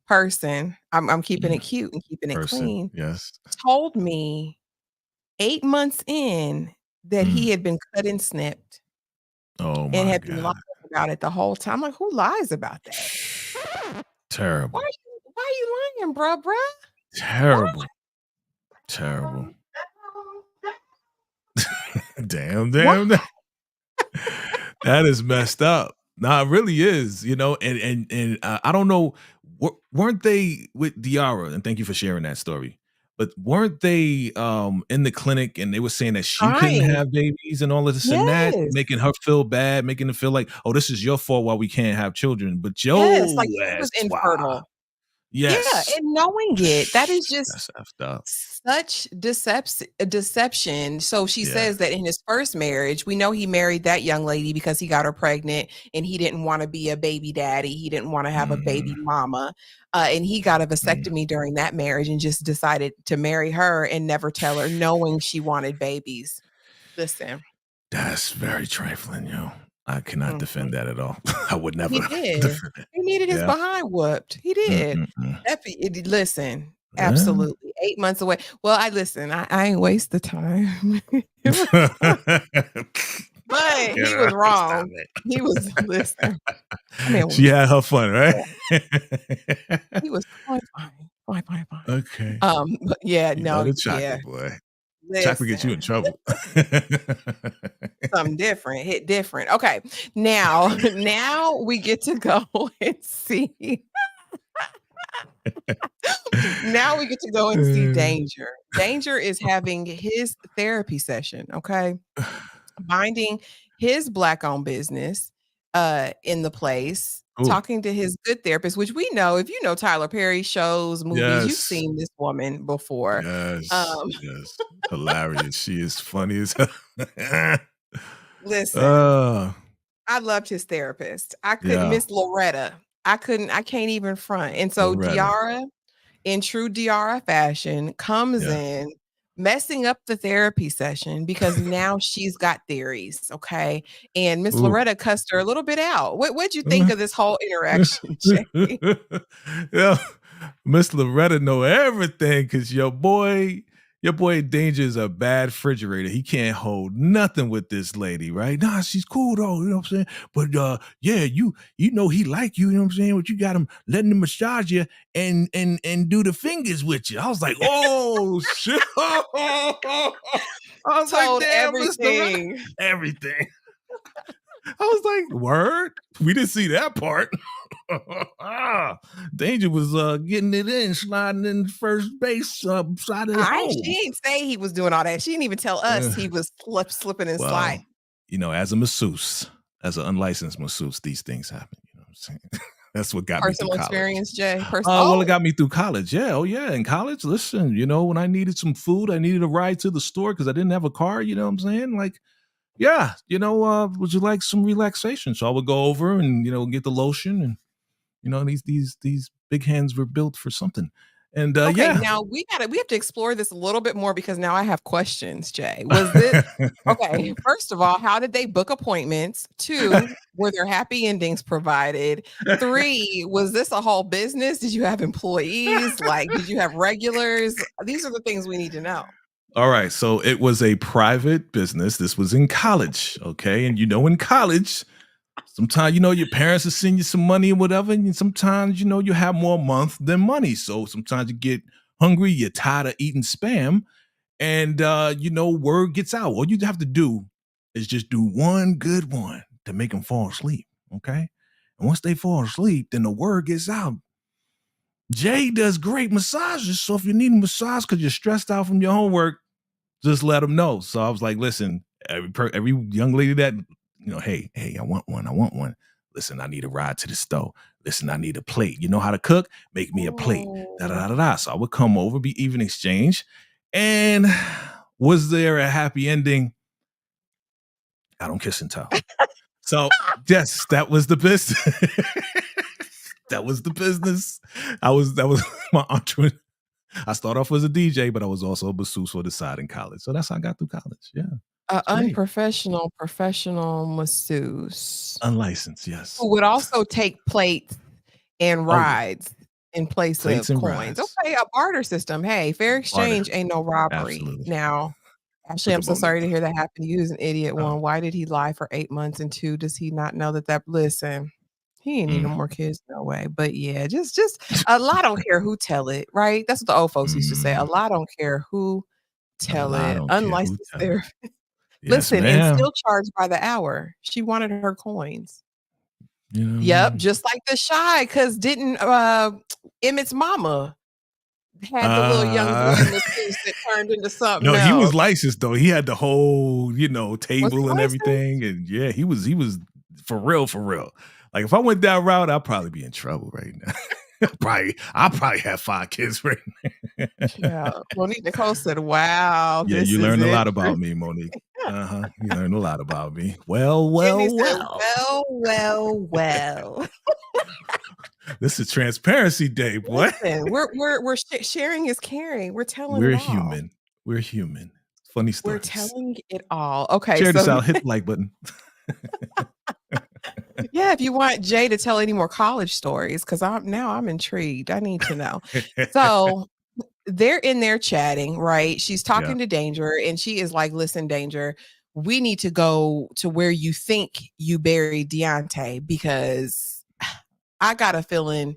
person, I'm keeping it Mm. cute and keeping it Person. clean, Yes. told me 8 months in that he Mm. had been cut and snipped Oh and my had been lying god. about it the whole time. Like, who lies about that? Terrible. Why are you lying, bruh? Why? Terrible. Terrible. Damn, Why? damn, damn. That is messed up. Nah, it really is, and I don't know, weren't they with Diarra? And thank you for sharing that story. But weren't they in the clinic and they were saying that she couldn't Trying. have babies and all of this and that, Yes. making her feel bad, making her feel like, oh, this is your fault why we can't have children. But Yes, yo like she ass was why? infertile. Yeah, Yes. and knowing it, that is just That's effed up. such deception. So she Yeah. says that in his first marriage, we know he married that young lady because he got her pregnant and he didn't want to be a baby daddy. He didn't want to have a baby Mhm, mama. And he got a mhm. vasectomy during that marriage and just decided to marry her and never tell her, knowing she wanted babies. Listen. That's very trifling, yo. I cannot Mhm. defend that at all. I would never He did. defend it. He needed his Yeah. behind whooped. He did. Mm-mm-mm. Listen, Yeah. absolutely. 8 months away. Well, I ain't waste the time. It was fun, but he Yeah, was stop wrong. it. He was listen, that man She was had her fun, right? he was fine, fine, fine, fine, fine. Okay. But yeah, You love no, the yeah. chocolate, boy. Chocolate gets you in Listen, trouble. something different, hit different. Okay, now now we get to go and see now we get to go and see Danger. Danger is having his therapy session, okay? Minding his black-owned business, in the place, Ooh, talking to his good therapist, which we know, if you know Tyler Perry shows, movies, you've yes. seen this woman before. Yes, Um, yes. Hilarious. She is funny as hell. listen, Uh, I loved his therapist. I couldn't yeah, miss Loretta. I can't even front. And so Loretta. Diarra, in true Diarra fashion, comes Yeah. in messing up the therapy session because now she's got theories, okay? And Miss Ooh. Loretta cussed her a little bit out. What'd you think of this whole interaction, Jay? Yeah, Miss Loretta know everything because your boy Danger is a bad refrigerator. He can't hold nothing with this lady, right? Nah, she's cool though, you know what I'm saying? But yeah, you know he like you know what I'm saying? But you got him letting him massage you and do the fingers with you. I was like, oh shit. I was like, Told damn, Miss Loretta. everything. Everything. I was like, word? We didn't see that part. Danger was getting it in, sliding in first base side of the She hole. didn't say he was doing all that. She didn't even tell us Uh, he was slipping and well, sliding. as a masseuse, as an unlicensed masseuse, these things happen. You know what I'm saying? That's what got me through Personal college. experience, Jay. Well, it got me through college. Yeah. Oh, yeah. In college, listen, when I needed some food, I needed a ride to the store because I didn't have a car. You know what I'm saying? Like, yeah, would you like some relaxation? So I would go over and, get the lotion and, these big hands were built for something. And Okay, yeah. now we have to explore this a little bit more because now I have questions, Jay. Was it okay, first of all, how did they book appointments? 2, were there happy endings provided? 3, was this a whole business? Did you have employees? Like, did you have regulars? These are the things we need to know. All right. So it was a private business. This was in college. Okay. And in college, sometimes, your parents will send you some money or whatever. And sometimes, you have more month than money. So sometimes you get hungry, you're tired of eating spam, and word gets out. All you have to do is just do one good one to make them fall asleep. Okay. And once they fall asleep, then the word gets out. Jay does great massages. So if you need a massage because you're stressed out from your homework, just let them know. So I was like, listen, every young lady that, hey, I want one. I want one. Listen, I need a ride to the stove. Listen, I need a plate. You know how to cook? Make me a plate. Da da Oh. da da. Da. So I would come over, be even exchange. And was there a happy ending? I don't kiss and tell. So yes, that was the business. That was the business. That was my entree. I started off as a DJ, but I was also a masseuse for the side in college. So that's how I got through college. Yeah. A It's great. unprofessional professional masseuse Unlicensed, yes. who would also take plates and Oh, yeah. rides in place Plates of and coins. rides. Okay, a barter system. Hey, fair Barter. exchange ain't no robbery. Absolutely. Now, Ashley, Took I'm a so moment. sorry to hear that happen to you as an idiot. Oh, 1, why did he lie for 8 months? And 2, does he not know that listen, he ain't need no mm, more kids, no way. But yeah, just a lot don't care who tell it, right? That's what the old folks used to say. A mm. lot don't care who A tell lot it. don't care who Unlicensed tell it. there. Yes, Listen, and ma'am. still charged by the hour. She wanted her coins. You know what I Yep, mean? just like the Shy, cause didn't, Emmett's mama had the little young boy Uh, masseuse that turned into something no, he was else. licensed though. He had the whole, Was he table and licensed? everything. And yeah, he was for real, for real. Like if I went that route, I'd probably be in trouble right now. I probably have 5 kids right now. Yeah. Monique Nicole said, wow, Yeah, this you is learned a lot interesting. about me, Monique. Uh-huh. You learned a lot about me. Well, Jenny well, said, well. well, well, well. This is transparency day, boy. Listen, we're sharing is caring. We're telling it We're all. human. We're human. Funny We're stories. telling it all. Okay, Share this so out. Hit the like button. yeah, if you want Jay to tell any more college stories, because I'm intrigued. I need to know. So they're in there chatting, right? She's Yeah. talking to Danger, and she is like, listen, Danger, we need to go to where you think you buried Deontay because I got a feeling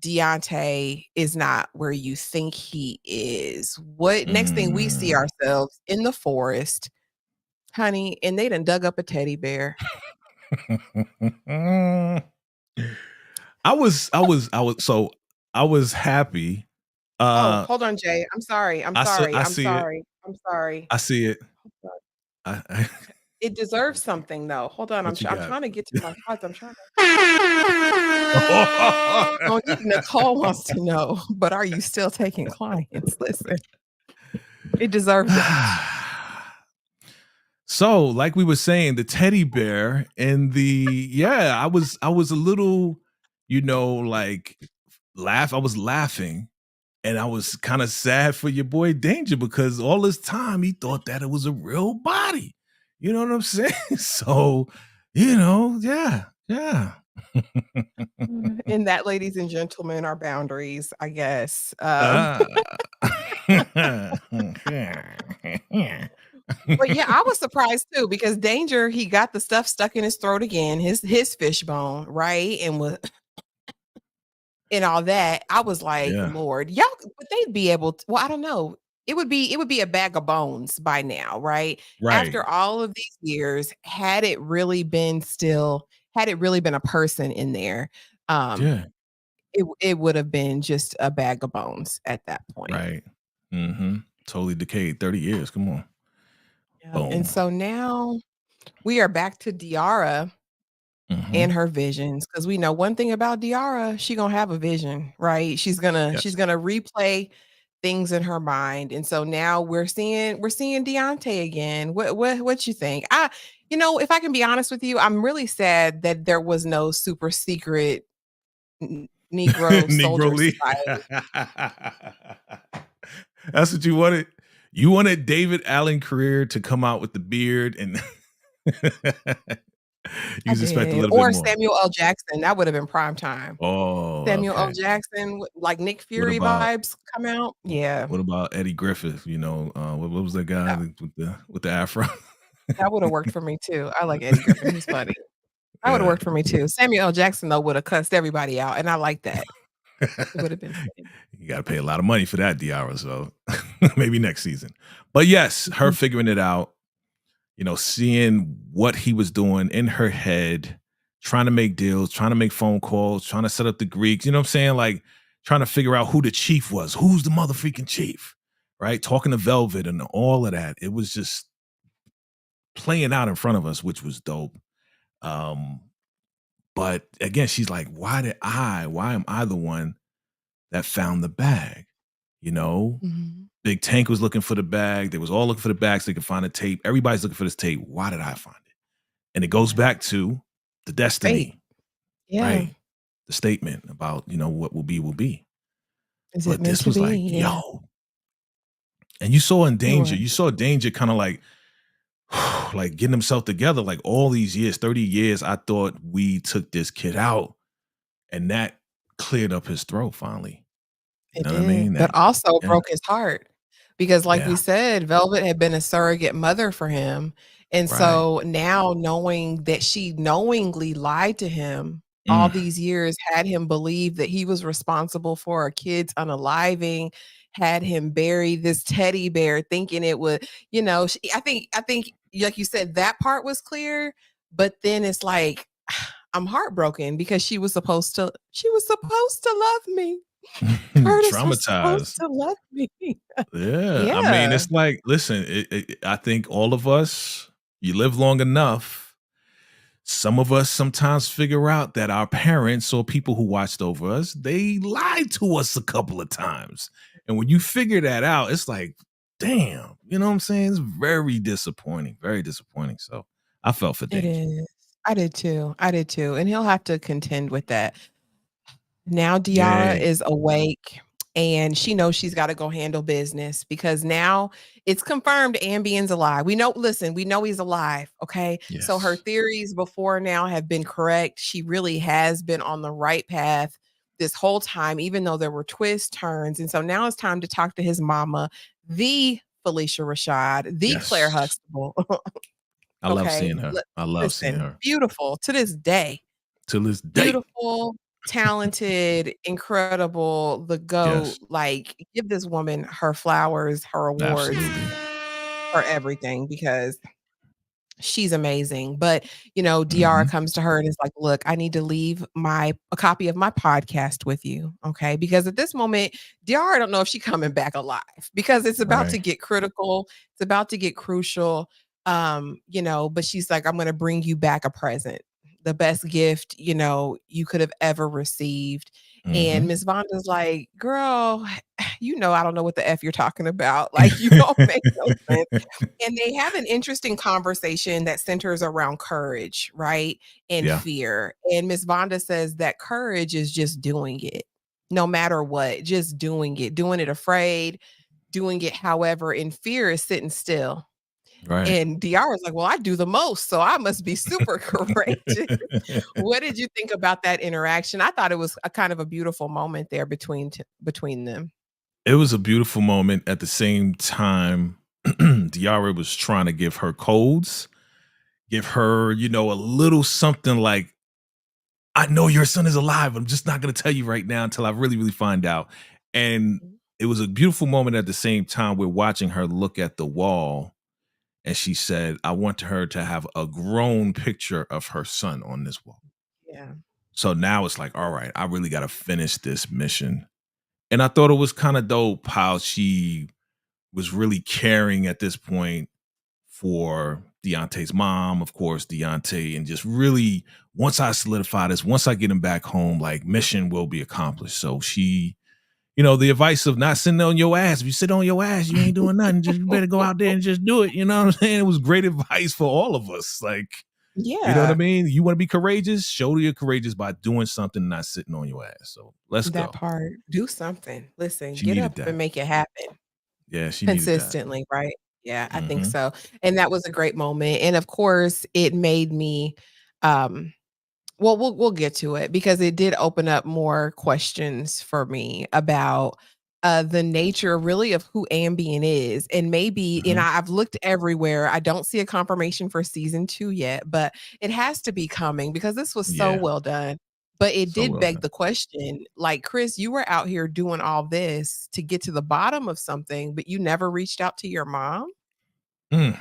Deontay is not where you think he is. What next thing we see Mm. ourselves in the forest, honey, and they done dug up a teddy bear. So I was happy. Oh, Uh hold on, Jay. I'm sorry. I'm sorry. I I'm see it. sorry. I'm sorry. I see it. Hold on. I It deserves something though. Hold on. what you I'm got? trying to get to my thoughts. I'm trying to. Monique Nicole wants to know, but are you still taking clients? Listen, it deserves it. So, like we were saying, the teddy bear and I was a little, like I was laughing and I was kind of sad for your boy Danger because all this time he thought that it was a real body. You know what I'm saying? So, yeah, yeah. And that, ladies and gentlemen, are boundaries, I guess. Ah. But yeah, I was surprised too because Danger, he got the stuff stuck in his throat again, his fishbone, right? And was and all that. I was like, Yeah, Lord, y'all, but they'd be able to, well, I don't know. It would be a bag of bones by now, right? right. After all of these years, had it really been a person in there, um, Yeah, it would have been just a bag of bones at that point. right. Totally decayed. 30 years. Come on. Yeah. And Boom. so now we are back to Diarra and Mhm. her visions, because we know one thing about Diarra, she gonna have a vision, right? She's Yes. gonna replay things in her mind, and so now we're seeing Deontay again. What you think? If I can be honest with you, I'm really sad that there was no super secret Negro Negro soldier Lee. society. That's what you wanted? You wanted David Allen Career to come out with the beard and you I just expect a did, little bit or more. Samuel L. Jackson. That would have been prime time. Oh, Samuel L. okay. Jackson, like Nick What Fury about vibes come out. Yeah, what about Eddie Griffith? What was that guy that, with the afro? that would have worked for me too. I like Eddie Griffin. He's funny. That would have Yeah. worked for me too. Samuel L. Jackson, though, would have cussed everybody out, and I like that. It would have been funny. You got to pay a lot of money for that, Diarra. So maybe next season. But yes, her Mhm. figuring it out, seeing what he was doing in her head, trying to make deals, trying to make phone calls, trying to set up the Greeks. You know what I'm saying? Like trying to figure out who the chief was. Who's the motherfucking chief? Right? Talking to Velvet and all of that. It was just playing out in front of us, which was dope. Um, but again, she's like, why am I the one that found the bag? You know, Mhm. Big Tank was looking for the bag. They was all looking for the bag so they could find the tape. Everybody's looking for this tape. Why did I find it? And it goes Yeah. back to the Fate. destiny, Yeah. right? The statement about, what will be will be. Is it But meant this to was like, be? Yeah. yo. And you saw in It danger, was. you saw danger kind of like, like getting himself together. Like all these years, 30 years, I thought we took this kid out. And that cleared up his throat finally. You It know what I mean? did, but also Yeah, broke his heart because, like we yeah, said, Velvet had been a surrogate mother for him, and right. so now knowing that she knowingly lied to him all Mm. these years, had him believe that he was responsible for a kid's unaliving, had him bury this teddy bear thinking it would, I think, like you said, that part was clear, but then it's like, I'm heartbroken because she was supposed to love me. Curtis was supposed Traumatized. to love me. Yeah, I mean, Yeah. it's like, listen, I think all of us, you live long enough, some of us sometimes figure out that our parents or people who watched over us, they lied to us a couple of times. And when you figure that out, it's like, damn, you know what I'm saying? It's very disappointing, very disappointing. So I felt for It Danger. is. I did too. I did too. And he'll have to contend with that. Now Diarra Yay. is awake and she knows she's got to go handle business because now it's confirmed Ambien's alive. We know, listen, we know he's alive. Okay. So her Yes. theories before now have been correct. She really has been on the right path this whole time, even though there were twists, turns. And so now it's time to talk to his mama, the Felicia Rashad, the Claire Yes. Huxtable. I love Okay. seeing her. I love seeing Listen, her. beautiful to this day. Till this day. Beautiful, talented, incredible, the GOAT, Yes. like, give this woman her flowers, her awards, Absolutely. her everything because she's amazing, but, you know, Diarra Mhm. comes to her and is like, "Look, I need to leave a copy of my podcast with you, okay?" Because at this moment, Diarra don't know if she coming back alive because it's about Right. to get critical, it's about to get crucial, you know, but she's like, "I'm gonna bring you back a present, the best gift, you know, you could have ever received." And Mhm. Miss Vonda's like, "Girl, you know I don't know what the F you're talking about, like, you don't make no sense." And they have an interesting conversation that centers around courage, right? And Yeah. fear. And Miss Vonda says that courage is just doing it, no matter what, just doing it afraid, doing it however, and fear is sitting still. Right. And Diarra's like, well, I do the most, so I must be super courageous. What did you think about that interaction? I thought it was a kind of a beautiful moment there between them. It was a beautiful moment. At the same time, Diarra was trying to give her codes, give her, you know, a little something like, I know your son is alive. I'm just not going to tell you right now until I really, really find out. And it was a beautiful moment. At the same time, we're watching her look at the wall. And she said, I want her to have a grown picture of her son on this wall. Yeah. So now it's like, all right, I really got to finish this mission. And I thought it was kind of dope how she was really caring at this point for Deontay's mom, of course, Deontay, and just really, once I solidify this, once I get him back home, like mission will be accomplished. So she, you know, the advice of not sitting on your ass. If you sit on your ass, you ain't doing nothing. Just you better go out there and just do it. You know what I'm saying? It was great advice for all of us. Like, you know what I Yeah. mean? You want to be courageous? Show you're courageous by doing something, not sitting on your ass. So let's That go. part. Do something. Listen, She get needed up that. and make it happen Yeah, she needed that. consistently, right? Yeah, I think Hmm. so. And that was a great moment. And of course, it made me um well, we'll get to it because it did open up more questions for me about the nature really of who Ambien is. And maybe, and Hmm. I've looked everywhere. I don't see a confirmation for season 2 yet, but it has to be coming because this was so Yeah, well done. But it so did well beg done. the question, like, Chris, you were out here doing all this to get to the bottom of something, but you never reached out to your mom? Mm,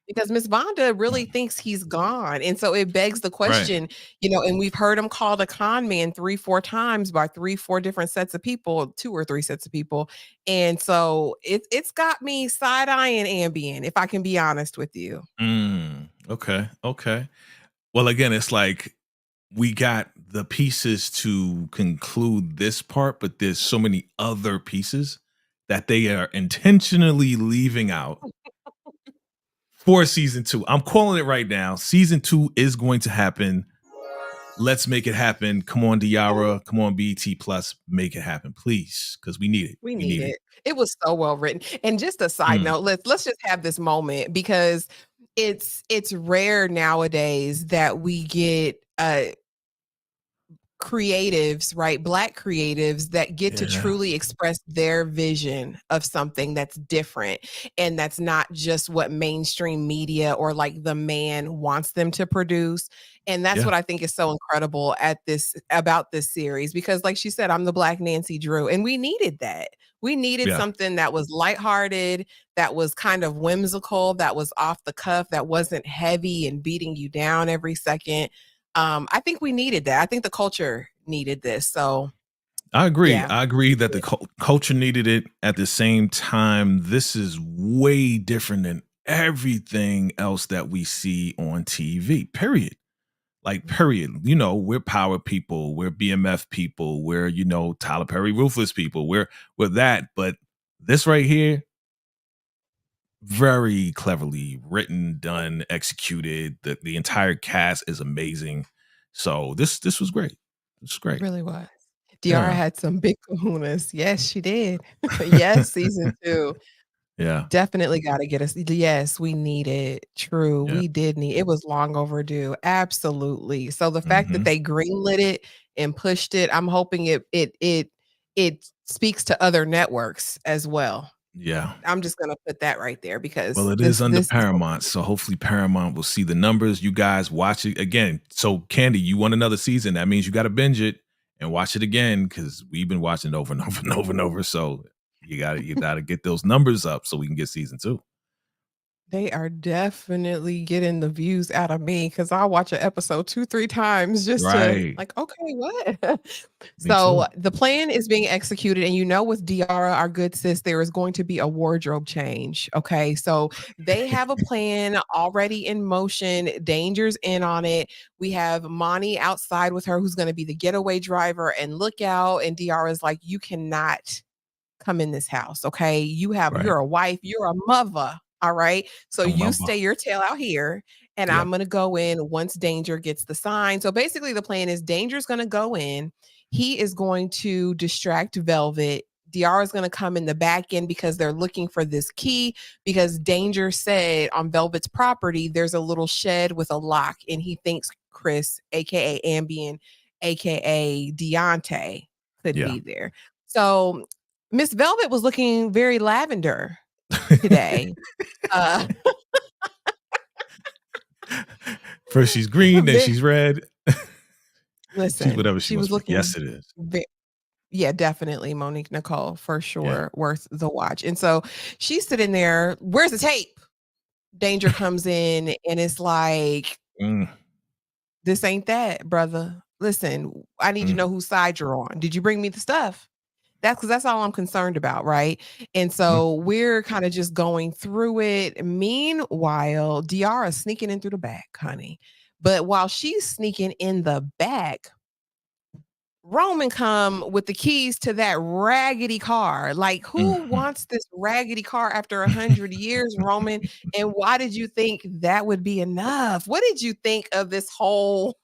Because Miss Vonda really mm. thinks he's gone, and so it begs the Right. question, you know, and we've heard him called a con man 3, 4 times by 3, 4 different sets of people, 2 or 3 sets of people, and so it's got me side-eyeing Ambien, if I can be honest with you. Okay. Okay. Well, again, it's like we got the pieces to conclude this part, but there's so many other pieces that they are intentionally leaving out for season two. I'm calling it right now. Season two is going to happen. Let's make it happen. Come on, Okay. Diara. Come on, BET Plus. Make it happen, please, because we need it. We We need need it. it. It was so well written, and just a side Mm, note, let's just have this moment because it's rare nowadays that we get, creatives, right? Black creatives that get to yeah. truly express their vision of something that's different and that's not just what mainstream media or like the man wants them to produce. And that's Yeah. what I think is so incredible at this about this series because like she said, I'm the Black Nancy Drew and we needed that. We needed Yeah. something that was lighthearted, that was kind of whimsical, that was off the cuff, that wasn't heavy and beating you down every second. I think we needed that. I think the culture needed this. So I agree. yeah. I agree that the culture needed it. At the same time, this is way different than everything else that we see on TV. Period. Like, period. We're power people, we're BMF people, we're, Tyler Perry ruthless people. We're that. But this right here, very cleverly written, done, executed. The entire cast is amazing. So this was great. It's It great. really was. Diarra Yeah. had some big kahunas. Yes, she did. Yes, season 2. Yeah. Definitely gotta get us yes, we need it. True, Yeah. we did need it was long overdue, absolutely. So the fact that Hmm. they greenlit it and pushed it, I'm hoping it speaks to other networks as well. Yeah. I'm just gonna put that right there Well, because it is this under this is what Paramount, so hopefully Paramount will see the numbers. You guys watch it again. So, Candy, you want another season? That means you got to binge it and watch it again because we've been watching it over and over and over and over. So, you got to get those numbers up so we can get season 2. they are definitely getting the views out of me because 'cause I'll watch an episode 2, 3 times just to Right. like, "Okay, what?" Me So, too. the plan is being executed, and with Diarra, our good sis, there is going to be a wardrobe change, okay? So, they have a plan already in motion, Danger's in on it. We have Monty outside with her who's gonna be the getaway driver and lookout, and Diarra's like, "You cannot come in this house, okay? Right. You're a wife, you're a mother, all right? So I'm you about. stay your tail out here and Yep. I'm going to go in once Danger gets the sign. So basically the plan is Danger's going to go in. He is going to distract Velvet. Diarra is going to come in the back end because they're looking for this key because Danger said on Velvet's property there's a little shed with a lock and he thinks Chris aka Ambien aka Deontay could Yeah. be there. So Miss Velvet was looking very lavender today. Uh, First she's green, then ve she's red. She's listen, whatever she she wants was to be. Yes, looking it is. ve yeah, definitely Monique Nicole for Yeah. sure, worth the watch. And so she's sitting there, "Where's the tape?" Danger comes in and it's like, Mm, "This ain't that, brother. Listen, I need to mm, know whose side you're on. Did you bring me the stuff?" That's all I'm concerned about, right? And mm. so we're kind of just going through it. Meanwhile, Diarra's sneaking in through the back, honey. But while she's sneaking in the back, Roman come with the keys to that raggedy car. Like, who Mhm. wants this raggedy car after 100 years, Roman? And why did you think that would be enough? What did you think of this whole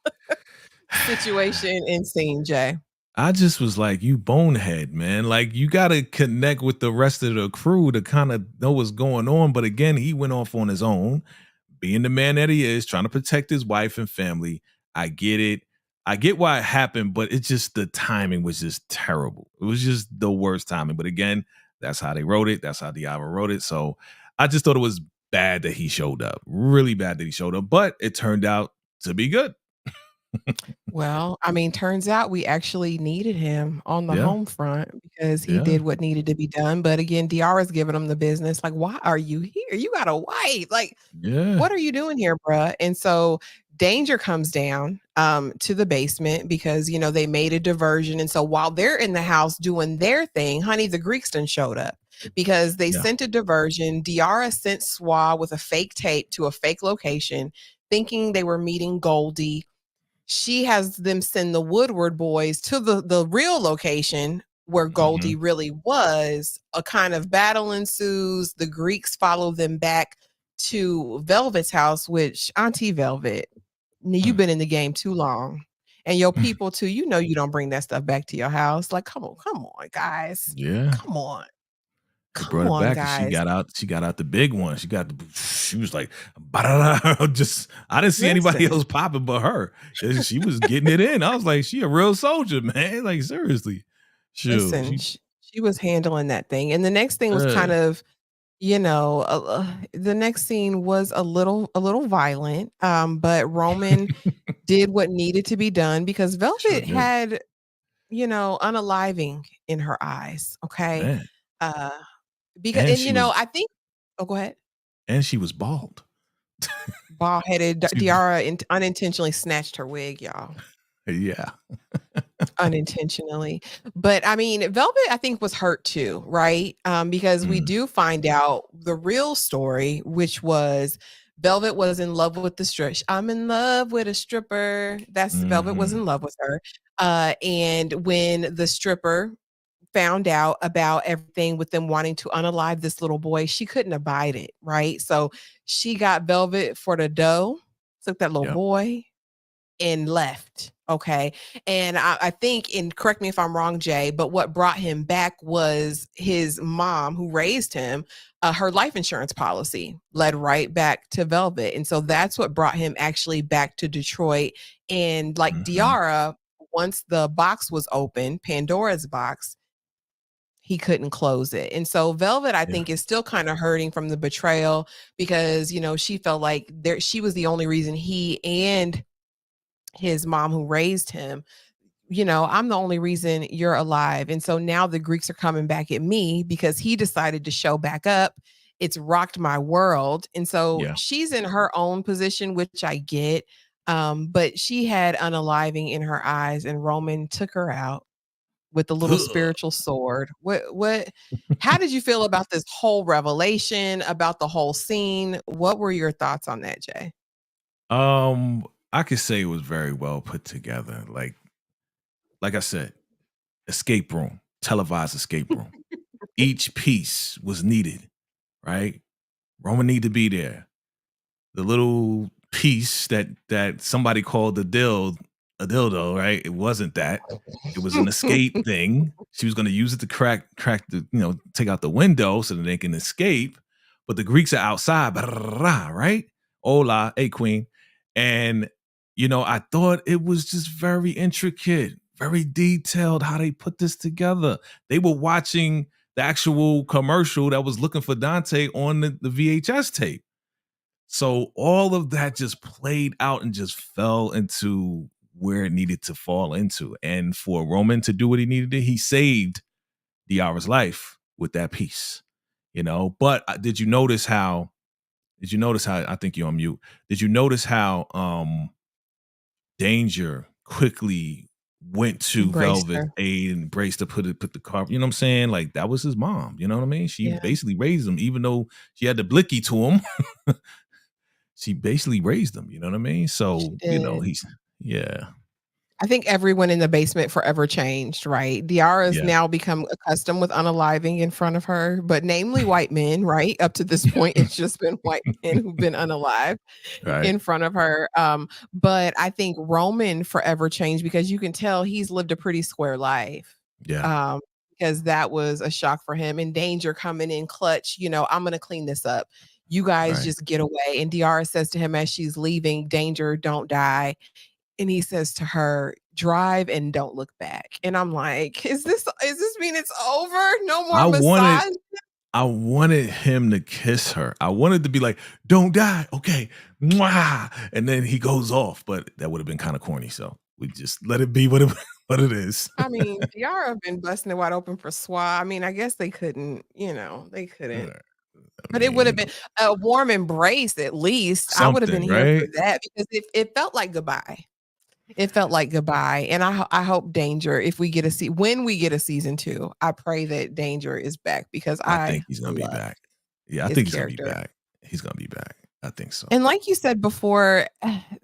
situation and scene, Jay? I just was like, you bonehead, man. Like, you got to connect with the rest of the crew to kind of know what's going on. But again, he went off on his own, being the man that he is, trying to protect his wife and family. I get it. I get why it happened, but it's just the timing was just terrible. It was just the worst timing. But again, that's how they wrote it. That's how Diablo wrote it. So I just thought it was bad that he showed up. Really bad that he showed up. But it turned out to be good. Well, I mean, turns out we actually needed him on the Yeah. home front because he Yeah. did what needed to be done. But again, Diarra's giving him the business. Like, why are you here? You got a wife. Like, Yeah. what are you doing here, bruh? And so Danger comes down to the basement because they made a diversion. And so while they're in the house doing their thing, honey, the Greeks done showed up because they Yeah. sent a diversion. Diarra sent Swa with a fake tape to a fake location, thinking they were meeting Goldie. She has them send the Woodward boys to the real location where Hmm. Goldie really was. A kind of battle ensues. The Greeks follow them back to Velvet's house, which Auntie Velvet, you've been in the game too long. And your people too, you don't bring that stuff back to your house. Like, come on, guys. Yeah. Come on. They Come brought it on, back and she guys. got out. She got out the big one. She was like, "Ba-da-da." Just I didn't see anybody Listen. else popping but her. She was getting it in. I was like, she a real soldier, man. Like seriously. Shoot. Listen, she was handling that thing. And the next thing was Uh, kind of the next scene was a little violent, but Roman did what needed to be done because sure Velvet did. had, unaliving in her eyes, okay? Man. Uh, because And and, she was I think oh, go ahead. and she was bald. Bald-headed She, Diarra unintentionally snatched her wig, y'all. yeah. Unintentionally. But I mean, Velvet, I think, was hurt too, right? Because we Mm, do find out the real story, which was Velvet was in love with the stripper. I'm in love with a stripper. That's Velvet was in Mhm. love with her. And when the stripper found out about everything with them wanting to unalive this little boy, she couldn't abide it, right? So she got Velvet for the dough, took that little Yep. boy, and left. Okay. And I think, and correct me if I'm wrong, Jay, but what brought him back was his mom who raised him. Her life insurance policy led right back to Velvet. And so that's what brought him actually back to Detroit. And like Mhm. Diarra, once the box was open, Pandora's box, he couldn't close it. And so Velvet, I Yeah. think, is still kind of hurting from the betrayal because, she felt like she was the only reason he and his mom who raised him, I'm the only reason you're alive. And so now the Greeks are coming back at me because he decided to show back up. It's rocked my world. And so Yeah. she's in her own position, which I get. But she had unaliving in her eyes, and Roman took her out with the little spiritual sword. How did you feel about this whole revelation, about the whole scene? What were your thoughts on that, Jay? I could say it was very well put together. Like I said, escape room, televised escape room. Each piece was needed, right? Roman need to be there. The little piece that somebody called a dildo, right? It wasn't that. It was an escape thing. She was going to use it to crack the, take out the window so that they can escape. But the Greeks are outside, right? Hola, hey queen. And I thought it was just very intricate, very detailed how they put this together. They were watching the actual commercial that was looking for Dante on the VHS tape. So all of that just played out and just fell into where it needed to fall into. And for Roman to do what he needed to, he saved Diarra's life with that piece, But did you notice how, I think you're on mute. Did you notice how Danger quickly went to Embraced Velvet's her. aid and embraced to put the car, you know what I'm saying? Like that was his mom, you know what I mean? She Yeah, basically raised him, even though she had the blicky to him. She basically raised him, you know what I mean? she So, did. he's yeah, I think everyone in the basement forever changed, right? Diarra's yeah, now become accustomed with unaliving in front of her, but namely white men, right? Up to this point, it's just been white men who've been unalived right, in front of her. But I think Roman forever changed because you can tell he's lived a pretty square life. yeah, Um, because that was a shock for him. And Danger coming in clutch, I'm gonna clean this up. You guys right. just get away. And Diarra says to him as she's leaving, Danger, don't die. And he says to her, drive and don't look back. And I'm like, is this mean it's over? No more I wanted massage? I wanted him to kiss her. I wanted to be like, "Don't die, okay, mwah," and then he goes off, but that would have been kind of corny. So we just let it be what it what it is. I mean, Diarra been busting it wide open for Swa. I mean, I guess they couldn't, they couldn't. I But it would mean, have been a warm embrace at least. I would have been something, here for right? that because it felt like goodbye. It felt like goodbye, and I hope Danger, if we get when we get a season 2, I pray that Danger is back because I I think he's gonna be love back. Yeah, I his think he's gonna be character. back. He's gonna be back. I think so. And like you said before,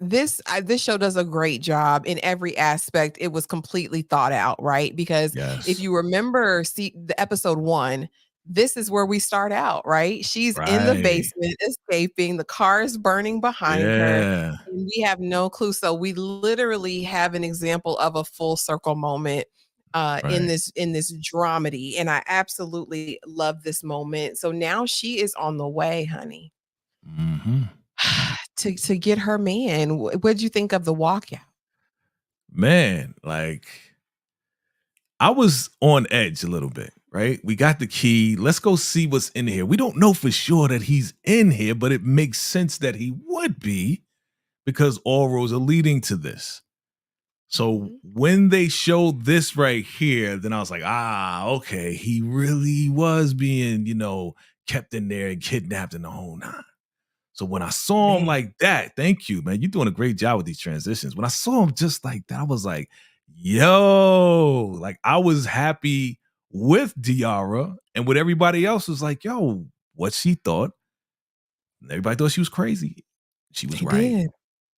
this show does a great job in every aspect. It was completely thought out, right? Because if Yes. you remember, see the episode 1, this is where we start out, right? She's in the Right. basement escaping, the car is burning behind her, Yeah. and we have no clue. So we literally have an example of a full circle moment in Right. this dramedy, and I absolutely love this moment. So now she is on the way, honey. Mhm. To get her man. What'd you think of the walkout? Man, like I was on edge a little bit, right? We got the key. Let's go see what's in here. We don't know for sure that he's in here, but it makes sense that he would be because all roads are leading to this. So Mhm. when they showed this right here, then I was like, okay, he really was being, kept in there and kidnapped in the whole nine. So when I saw him Man, like that, thank you, man. You're doing a great job with these transitions. When I saw him just like that, I was like, yo, like I was happy with Diarra and with everybody else was like, yo, what she thought. And everybody thought she was crazy. She was She right. did.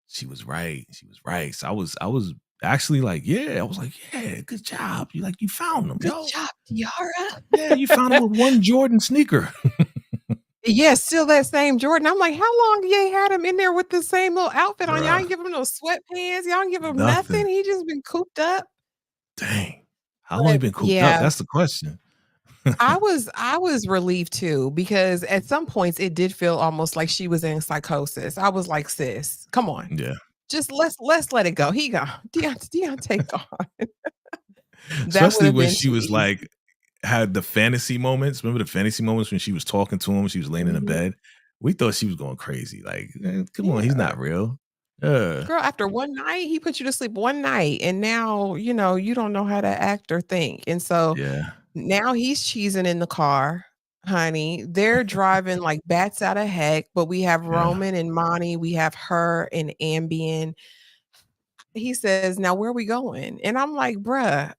She was right. She was right. So I was actually like, yeah, I was like, yeah, good job. You found them, Good yo. job, Diarra. Yeah, you found him with one Jordan sneaker. Yeah, still that same Jordan. I'm like, how long you had him in there with the same little outfit on? Y'all Bruh, ain't give him no sweatpants. Y'all ain't give him nothing. nothing. He just been cooped up. Dang. How long you But been cooped up? yeah, That's the question. I was relieved too because at some points it did feel almost like she was in psychosis. I was like, sis, come on. Yeah. Just let's let it go. He gone. Deontay gone. That would Especially have when been she too was easy. like had the fantasy moments. Remember the fantasy moments when she was talking to him, she was laying in the Mhm. bed? We thought she was going crazy. Like, come on, he's Yeah. not real. Uh, Girl, after one night, he put you to sleep one night, and now, you don't know how to act or think, and so, yeah. now he's cheesing in the car, honey. They're driving like bats out of heck, but we have Yeah. Roman and Monty, we have her and Ambien. He says, "Now where are we going?" And I'm like, "Bruh,"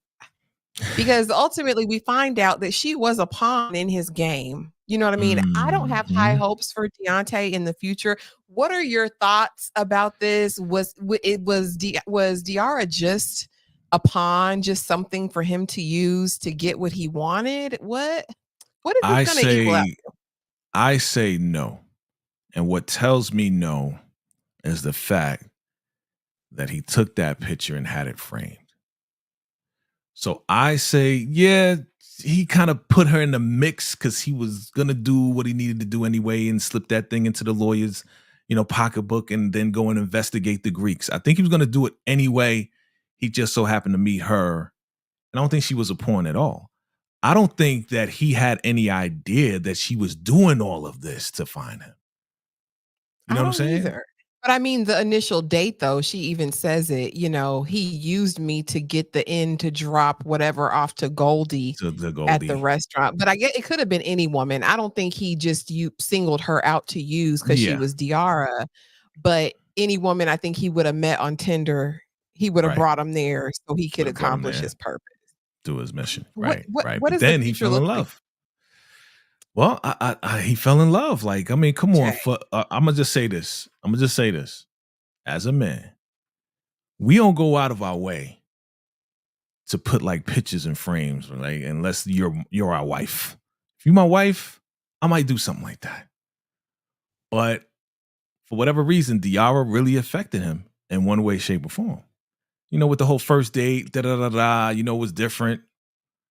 because ultimately we find out that she was a pawn in his game. You know what I mean? I don't have high Mhm. hopes for Deontay in the future. What are your thoughts about this? Was Diarra just a pawn, just something for him to use to get what he wanted? What is this I gonna equal out? say I say no. And what tells me no is the fact that he took that picture and had it framed. So I say, yeah, he kind of put her in the mix because he was gonna do what he needed to do anyway and slip that thing into the lawyer's, pocketbook and then go and investigate the Greeks. I think he was gonna do it anyway. He just so happened to meet her. And I don't think she was a pawn at all. I don't think that he had any idea that she was doing all of this to find him. You know I what I'm don't saying? either. But I mean, the initial date though, she even says it, he used me to get the end to drop whatever off to Goldie To the at the Goldie. restaurant. But I get it could have been any woman. I don't think he just you singled her out to use because she Yeah, was Diarra. But any woman I think he would have met on Tinder, he would have right. brought him there so he could Would have brought him accomplish there, his purpose. do his mission. What Right, what right. what But does the then he future fell look in like, love. Well, he fell in love. Like, I mean, come on. Jay? I'm gonna just say this. I'm gonna just say this. As a man, we don't go out of our way to put like pictures and frames, like unless you're our wife. If you're my wife, I might do something like that. But for whatever reason, Diarra really affected him in one way, shape, or form. With the whole first date, da da da da, it was different.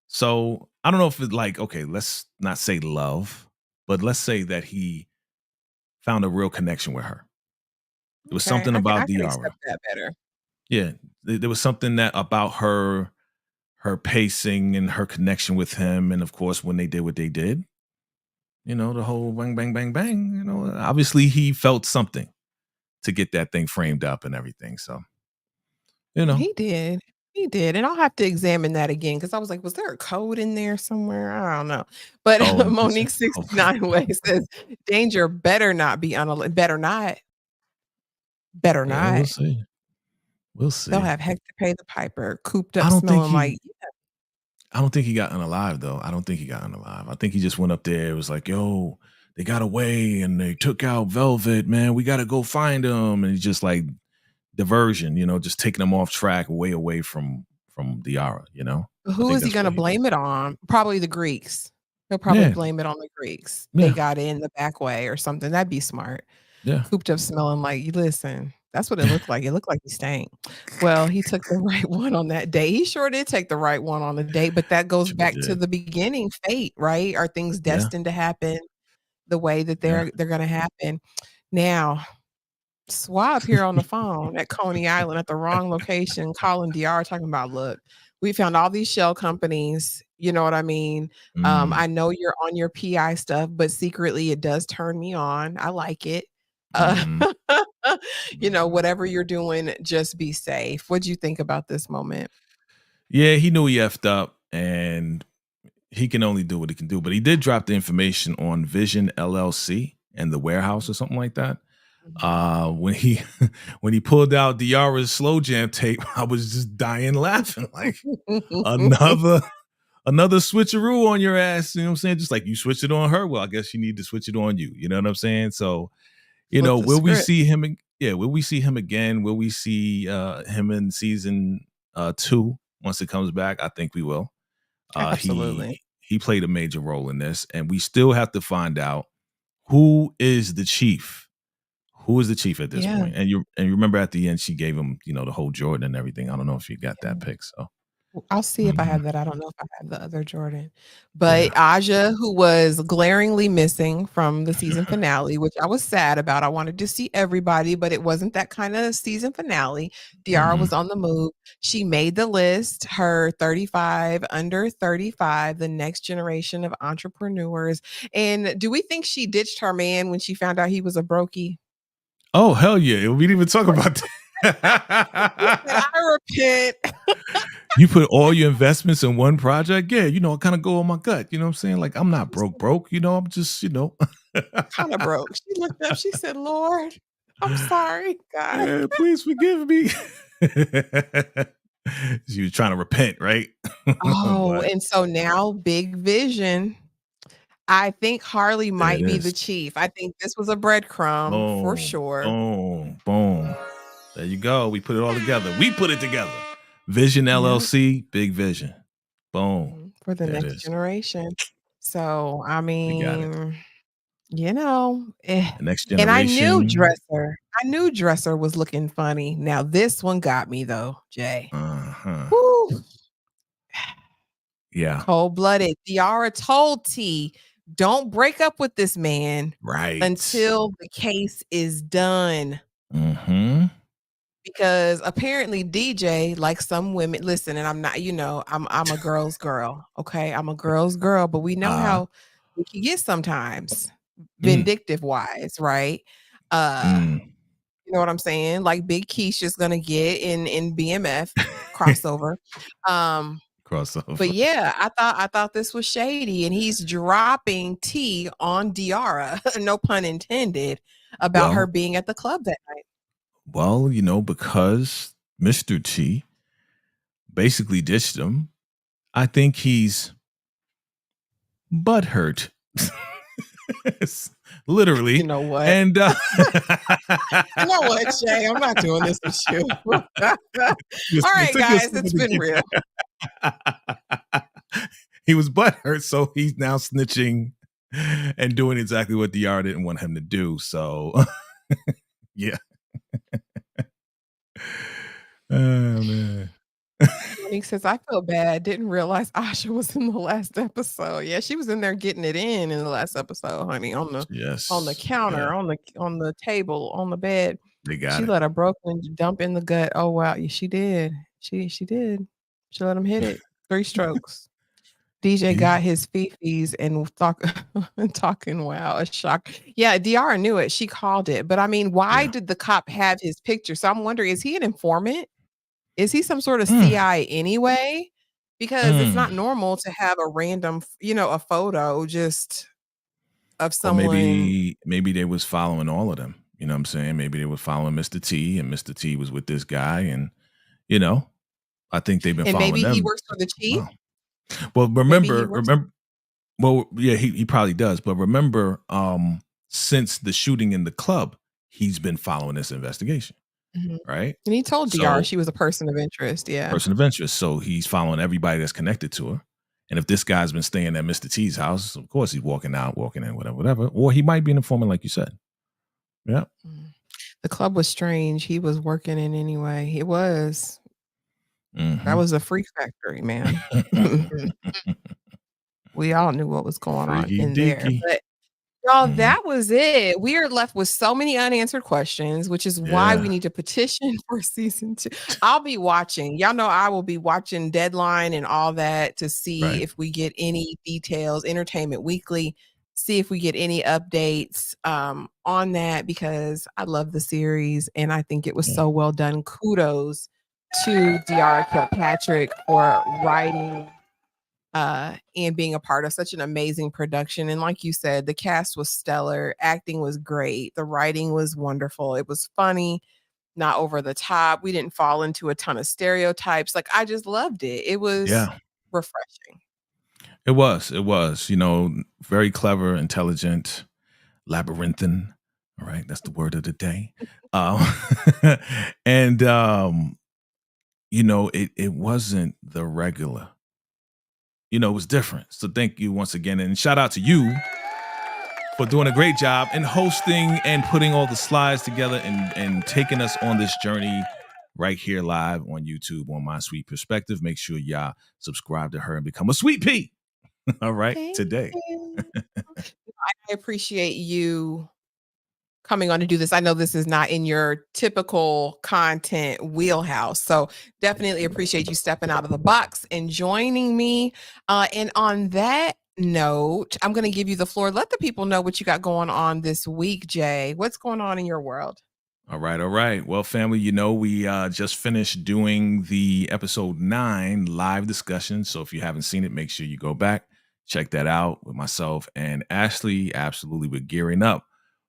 So I don't know if it's like, okay, let's not say love, but let's say that he found a real connection with her. There was Okay, something I about can Diarra. accept that better. Yeah. There was something that about her pacing and her connection with him. And of course, when they did what they did, the whole bang, bang, bang, bang, obviously he felt something to get that thing framed up and everything. So, you know, He did. He did, and I'll have to examine that again because I was like, "Was there a code in there somewhere?" I don't know. But oh, Monique oh, 69 Way says, "Danger better not be better not, better yeah, we'll not. see. We'll They'll see. have heck to pay the piper, cooped I up don't think smelling he like." I don't think he got unalive though. I don't think he got unalive. I think he just went up there. It was like, yo, they got away and they took out Velvet, man. We got to go find them. And he's just like diversion, just taking them off track, way away from Diarra. I Who think is he that's gonna what he did. blame it on? Probably the Greeks. He'll probably Yeah, blame it on the Greeks. They yeah, got in the back way or something. That'd be smart. yeah. Cooped up smelling like, you listen, that's what it looked like. It looked like he stank. Well, he took the right one on that date. He sure did take the right one on the date, but that goes Sure back to did. the beginning, fate, right? Are things Yeah, destined to happen the way that yeah. they're gonna happen? Now, Swab here on the phone at Coney Island at the wrong location, calling DR talking about, "Look, we found all these shell companies." You know what I mean? Mm, I know you're on your PI stuff, but secretly it does turn me on. I like it. Uh, hmm hmm whatever you're doing, just be safe. What'd you think about this moment? Yeah, he knew he effed up and he can only do what he can do. But he did drop the information on Vision LLC and the warehouse or something like that. Mhm. When he when he pulled out Diarra's slow jam tape, I was just dying laughing. Like another another switcheroo on your ass. You know what I'm saying? Just like you switched it on her. Well, I guess you need to switch it on you. You know what I'm saying? So Flip the will we script. see him? Yeah, will we see him again? Will we see him in season 2 once it comes back? I think we will. Absolutely. He played a major role in this, and we still have to find out who is the chief. Who is the chief at this Yeah. point? And you remember at the end she gave him, the whole Jordan and everything. I don't know if you got that pic. So I'll see if I mhm, have that. I don't know if I have the other Jordan. yeah. But Aja, who was glaringly missing from the season finale, which I was sad about. I wanted to see everybody, but it wasn't that kind of season finale. Diarra Mm-mm. was on the move. She made the list, her 35, under 35, the next generation of entrepreneurs. And do we think she ditched her man when she found out he was a brokey? Oh hell yeah! We didn't even talk about She said, that. I repent. You put all your investments in one project. Yeah, I kind of go on my gut. You know what I'm saying? Like I'm not broke. I'm just. Kind of broke. She looked up, she said, Lord, I'm sorry, God. Yeah, please forgive me. She was trying to repent, right? Oh, But and so now big vision. I think Harley there it might be the is. chief. I think this was a breadcrumb for Boom, sure. boom, boom. There you go. We put it all together. We put it together. Vision Yep, LLC, big vision. Boom. for the There it next is. generation. So, I We got it. mean, you know, The next and generation. I knew Dresser was looking funny. Now this one got me though, Jay. Uh-huh. Woo. Yeah. Cold-blooded. Diarra told T, "Don't break up with this man Right. until the case is done." Mm-hmm. Because apparently DJ, like some women listen, and I'm not, I'm a girl's girl, okay? I'm a girl's girl, but we know Uh how we can get sometimes mm, vindictive wise, right? Uh, mm. you know what I'm saying? Like Big Keisha's gonna get in BMF crossover. Um, but Crossover. yeah, I thought this was shady, and he's dropping tea on Diarra, no pun intended, about her Well, being at the club that night. because Mr. T basically ditched him, I think he's butthurt. You Literally. know what? And You know what, Shay? I'm not doing this with you. just All right, took you a guys, second it's to been get real. there. He was butthurt, so he's now snitching and doing exactly what Diarra didn't want him to do. So yeah. Oh man. Monique says, I feel bad. Didn't realize Asha was in the last episode. Yeah, she was in there getting it in the last episode, honey, on the Yes. Yeah. counter, on the table, on the bed. They got She it. let a broken dump in the gut. Oh wow, yeah, she did. She did. She let him hit it 3 strokes. DJ He got his fifis and talking wow, a shock. Yeah, Diarra knew it. She called it. But I mean, why yeah. did the cop have his picture? So I'm wondering, is he an informant? Is he some sort of Mm, CI anyway? Because it's not mm. normal to have a random, a photo just of Or someone, maybe they was following all of them. You know what I'm saying? Maybe they were following Mr. T and Mr. T was with this guy and you know, I think they've been and following maybe he them works for the as chief. well. Well, Maybe he works. well, yeah, he probably does. But remember, since the shooting in the club, he's been following this investigation, Mhm. right? And he told Diarra So she was a person of interest. Yeah. person of interest. So he's following everybody that's connected to her. And if this guy's been staying at Mr. T's house, of course he's walking out, walking in, whatever, whatever. Or he might be an informant, like you said. Yeah. Mm. The club was strange. He was working in anyway. It was. That Mm-hmm. was a freak factory, man. We all knew what was going on Freaky in there. deaky. But y'all, Mm-hmm. that was it. We are left with so many unanswered questions, which is why we Yeah. need to petition for season 2. I'll be watching. Y'all know I will be watching Deadline and all that to see Right. if we get any details, Entertainment Weekly, see if we get any updates on that because I love the series and I think it was Yeah. so well done. Kudos to Diarra Kilpatrick for writing and being a part of such an amazing production. And like you said, the cast was stellar, acting was great, the writing was wonderful. It was funny, not over the top. We didn't fall into a ton of stereotypes. Like I just loved it. It was Yeah. refreshing. It was. It was. Very clever, intelligent, labyrinthine. All right, that's the word of the day. Um, and it wasn't the regular. It was different. So thank you once again, and shout out to you for doing a great job and hosting and putting all the slides together and taking us on this journey right here live on YouTube on My Sweet Perspective. Make sure y'all subscribe to her and become a sweet pea. All right, Thank today. you. I appreciate you coming on to do this. I know this is not in your typical content wheelhouse. So definitely appreciate you stepping out of the box and joining me. And on that note, I'm going to give you the floor. Let the people know what you got going on this week, Jay. What's going on in your world? All right, all right. Well, family, we just finished doing the episode 9 live discussion. So if you haven't seen it, make sure you go back, check that out with myself and Ashley. Absolutely, we're gearing up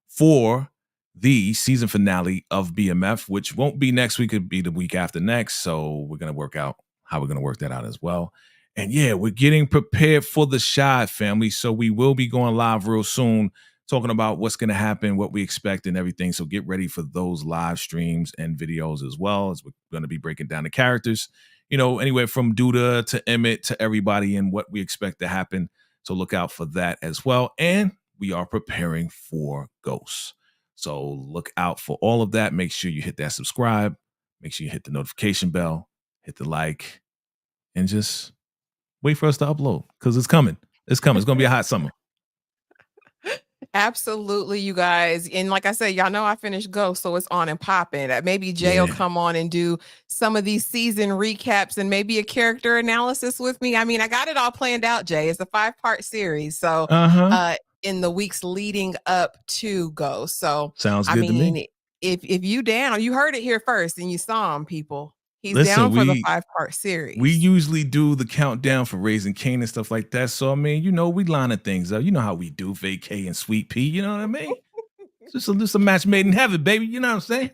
for the season finale of BMF, which won't be next week, it'll be the week after next. So we're going to work out how we're going to work that out as well. And yeah, we're getting prepared for the shot, family. So we will be going live real soon, talking about what's going to happen, what we expect, and everything. So get ready for those live streams and videos as well, as we're going to be breaking down the characters, anywhere from Duda to Emmett to everybody and what we expect to happen. So look out for that as well. And we are preparing for Ghosts. So look out for all of that. Make sure you hit that subscribe. Make sure you hit the notification bell, hit the like, and just wait for us to upload because it's coming. It's coming. It's going to be a hot summer. Absolutely, you guys. And like I said, y'all know I finished Ghost, so it's on and popping. Maybe Jay will come on and do some of these season recaps and maybe a character analysis with me. I mean, I got it all planned out, Jay. It's a 5-part series. So in the weeks leading up to Ghost. So sounds good to me. If you down, you heard it here first and you saw him, people. He's down for the 5-part series. We usually do the countdown for Raising Cain and stuff like that. So, I mean, we lining things up. You know how we do VACAY and Sweet Pea. You know what I mean? Just a match made in heaven, baby. You know what I'm saying?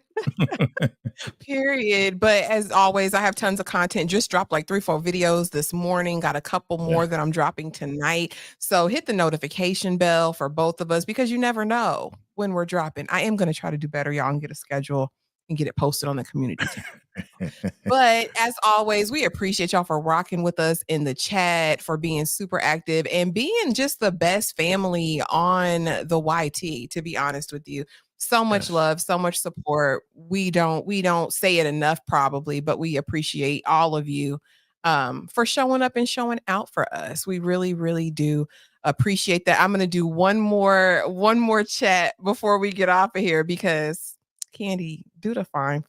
Period. But as always, I have tons of content. Just dropped like 3-4 videos this morning. Got a couple more that I'm dropping tonight. So hit the notification bell for both of us because you never know when we're dropping. I am going to try to do better, y'all, and get a schedule and get it posted on the community tab. But as always, we appreciate y'all for rocking with us in the chat, for being super active and being just the best family on the YT, to be honest with you. So much love, so much support. We don't say it enough probably, but we appreciate all of you for showing up and showing out for us. We really, really do appreciate that. I'm going to do one more chat before we get off of here because Candy, do the fine.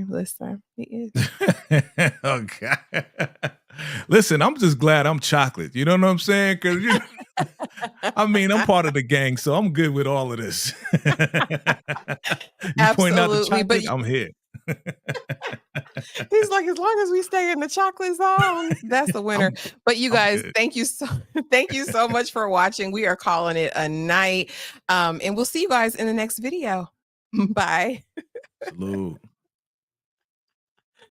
Listen, he is. Okay. Listen, I'm just glad I'm chocolate. You know what I'm saying? Because I mean, I'm part of the gang, so I'm good with all of this. You point out the chocolate, I'm here. He's like, as long as we stay in the chocolate zone, that's the winner. But you guys, thank you so much for watching. We are calling it a night. And we'll see you guys in the next video. Bye. Salute.